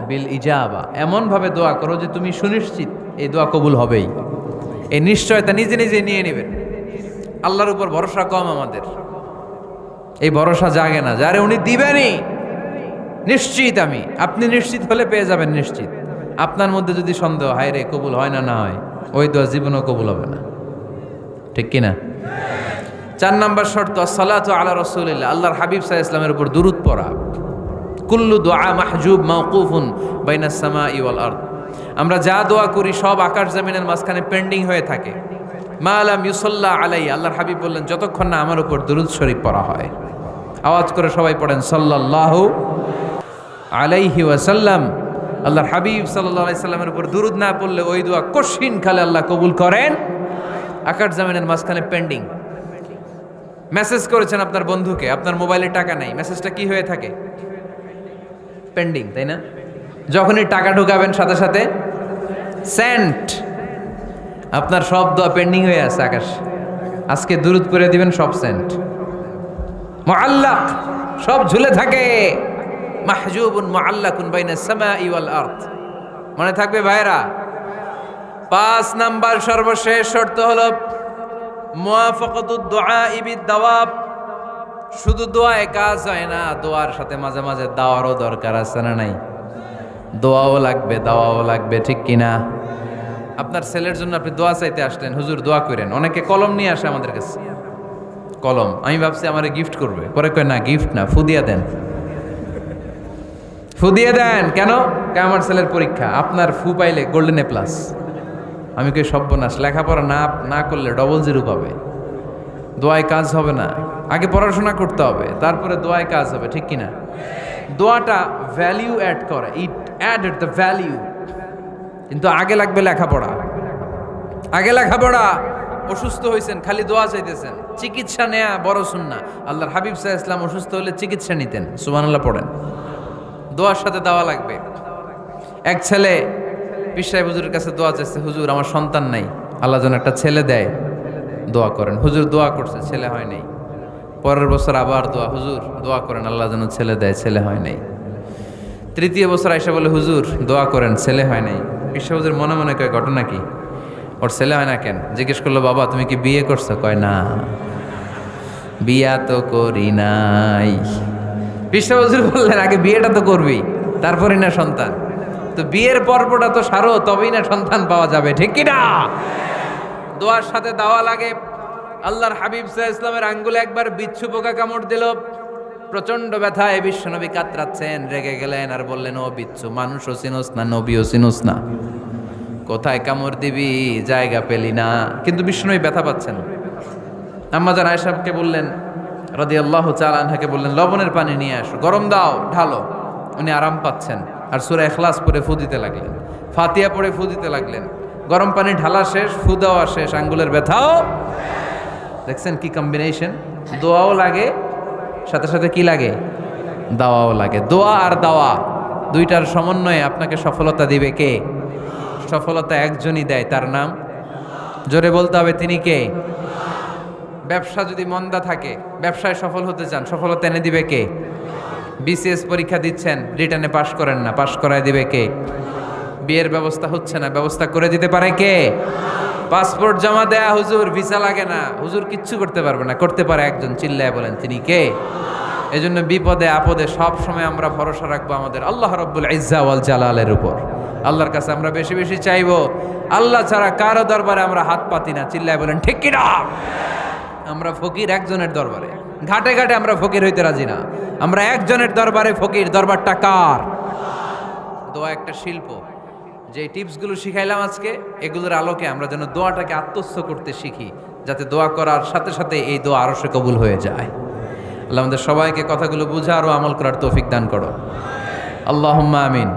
বিল ইজাবা, এমন ভাবে দোয়া করো যে তুমি সুনিশ্চিত এই দোয়া কবুল হবেই। এই নিশ্চয়তা নিজে নিজে নিয়ে নেবেন। আল্লাহর উপর ভরসা কম আমাদের, এই ভরসা জাগে না, যারে উনি দিবেনই নিশ্চিত আমি। আপনি নিশ্চিত হলে পেয়ে যাবেন নিশ্চিত। আপনার মধ্যে যদি সন্দেহ, হায় রে কবুল হয় না, না হয়, ওই দোয়া জীবনও কবুল হবে না। ঠিক কিনা? 4 নম্বর শর্ত, আসসালাতু আলা রাসূলিল্লাহ, আল্লাহর হাবিব সাল্লাল্লাহু আলাইহি ওয়াসাল্লামের উপর দুরূদ পড়া। কুল্লু দুআ মাহজুব মাওকুফুন বাইনাস সামাই ওয়াল আরদ, আমরা যা দোয়া করি সব আকাশ জমিনের মাঝখানে পেন্ডিং হয়ে থাকে। মা লাম ইউসাল্লা আলাইহি, আল্লাহর হাবিব বললেন যতক্ষণ না আমার উপর দুরূদ শরীফ পড়া হয়। আওয়াজ করে সবাই পড়েন সাল্লাল্লাহু আলাইহি ওয়াসাল্লাম। আল্লাহর হাবিব সাল্লাল্লাহু আলাইহি সাল্লামের উপর দুরূদ না পড়লে ওই দোয়া কঠিন খালে আল্লাহ কবুল করেন, আকাশ জমিনের মাঝখানে পেন্ডিং। মেসেজ করেছেন আপনার বন্ধুকে, আপনার মোবাইলে টাকা নাই, মেসেজটা কি হয়ে থাকে? পেন্ডিং, তাই না? যখনই টাকা ঢুকাবেন সাথে সাথে সেন্ট, আপনার সব দোয়া পেন্ডিং হয়ে আছে আকাশ। আজকে দুরূদ পড়ে দিবেন, সব সেন্ট, মুআল্লাক, সব ঝুলে থাকে। মাহজুবুন মুআল্লাকুন বাইনাস সামাই ওয়াল আরদ, মনে থাকবে ভাইরা? 5 নাম্বার সর্বশেষ শর্ত হলো মুওয়াফাকাতুদ দুআ বিদ দাওয়াব। শুধু দোয়ায় কাজ হয় না, দোয়ার সাথে মাঝে মাঝে দাওয়ারও দরকার আছে না নাই? দোয়াও লাগবে, দাওয়াও লাগবে, ঠিক কিনা? আপনার ছেলের জন্য আপনি দোয়া চাইতে আসলেন, হুজুর দোয়া করেন। অনেকে কলম নিয়ে আসে আমাদের কাছে, কলম। আমি ভাবছি আমারে গিফট করবে, পরে কয় না, গিফট না, ফু দিয়া দেন, ফু দিয়ে দেন। কেন? আমার ছেলের পরীক্ষা, আপনার ফু পাইলে গোল্ডেন এ প্লাস। আমি কই সর্বনাশ, লেখাপড়া না করলে ডবল 0 পাবে, দোয়ায় কাজ হবে না। আগে পড়াশোনা করতে হবে, তারপরে দোয়ায় কাজ হবে, ঠিক কিনা? দোয়াটা ভ্যালিউ অ্যাড করে, ইট অ্যাডেড দ্য ভ্যালিউ। কিন্তু আগে লাগবে লেখাপড়া, আগে লেখাপড়া। অসুস্থ হয়েছেন, খালি দোয়া চাইতেছেন, চিকিৎসা নেয়া বড় সুন্নাহ। আল্লাহর হাবিব সাল্লাল্লাহু আলাইহি ওয়াসাল্লাম অসুস্থ হলে চিকিৎসা নিতেন। সুবহানাল্লাহ পড়েন। দোয়ার সাথে দেওয়া লাগবে। এক ছেলে পীর সাহেব হুজুরের কাছে দোয়া চাইছে, হুজুর আমার সন্তান নাই, আল্লাহ যেন একটা ছেলে দেয়, দোয়া করেন। হুজুর দোয়া করছে, ছেলে হয় নাই। পরের বছর আবার দোয়া, হুজুর দোয়া করেন আল্লাহ যেন ছেলে দেয়, ছেলে হয় নাই। 3য় বছর আইসা বলে, হুজুর দোয়া করেন, ছেলে হয় নাই। পীর সাহেব হুজুর মনে মনে কয়, ঘটনা কি? ওর ছেলে হয় না কেন? জিজ্ঞেস করলো, বাবা তুমি কি বিয়ে করছো? কয় না, বিয়া তো করি নাই। পীর সাহেব হুজুর বললেন, আগে বিয়েটা তো করবি, তারপরে না সন্তান। তো বিয়ের পর্বটা তো সারো, তবেই না সন্তান পাওয়া যাবে, ঠিক কি না? দোয়ার সাথে দেওয়া লাগে। আল্লাহর হাবিব সাল্লাল্লাহু আলাইহি ওয়াসাল্লামের আঙ্গুলে একবার বিচ্ছু পোকা কামড় দিল, প্রচন্ড ব্যথায় বিশ্বনবী কাতরাচ্ছেন, রেগে গেলেন আর বললেন, ও বিচ্ছু, মানুষও চিনোস না, নবীও চিনোস না, কোথায় কামড় দিবি, জায়গা পেলি না। কিন্তু বিশ্বনবী ব্যথা পাচ্ছেন। আম্মা জান আয়েশাকে বললেন রাদিয়াল্লাহু তাআলা আনহাকে বললেন, লবণের পানি নিয়ে আসো, গরম দাও, ঢালো। উনি আরাম পাচ্ছেন আর সূরা ইখলাস পড়ে ফু দিতে লাগলেন, ফাতিহা পড়ে ফু দিতে লাগলেন। গরম পানি ঢালা শেষ, ফু দেওয়া শেষ, আঙ্গুলের ব্যথাও। দেখছেন কি কম্বিনেশন? দোয়াও লাগে, সাথে সাথে কি লাগে? দাওয়াও লাগে। দোয়া আর দাওয়া দুইটার সমন্বয়ে আপনাকে সফলতা দিবে কে? সফলতা একজনই দেয়, তার নাম জোরে বলতে হবে তিনি কে? ব্যবসা যদি মন্দা থাকে, ব্যবসায় সফল হতে চান, সফলতা এনে দিবে কে? বিসিএস পরীক্ষা দিচ্ছেন, রিটার্নে পাশ করেন না, পাশ করায় দিবে কে? বিয়ের ব্যবস্থা হচ্ছে না, ব্যবস্থা করে দিতে পারে কে? পাসপোর্ট জমা দেয়া হুজুর, ভিসা লাগে না, হুজুর কিচ্ছু করতে পারবে না, করতে পারে একজন, চিল্লায় বলেন তিনি কে? এজন্য বিপদে আপদে সব সময় আমরা ভরসা রাখবো আমাদের আল্লাহ রাব্বুল ইজ্জা ওয়াল জালালের উপর। আল্লাহর কাছে আমরা বেশি বেশি চাইবো। আল্লাহ ছাড়া কারো দরবারে আমরা হাত পাতি না, চিল্লায় বলেন ঠিক কি না? আমরা ফকির একজনের দরবারে, ঘাটে ঘাটে আমরা ফকির হইতে রাজি না, আমরা একজনের দরবারে ফকির। দরবারটা কার? দোয়া একটা শিল্প। যে টিপসগুলো শিখাইলাম আজকে, এগুলোর আলোকে আমরা যেন দোয়াটাকে আত্মস্থ করতে শিখি, যাতে দোয়া করার সাথে সাথে এই দোয়া আরশে কবুল হয়ে যায়। আল্লাহ আমাদের সবাইকে কথাগুলো বুঝার ও আমল করার তৌফিক দান করো, আল্লাহুম্মা আমিন।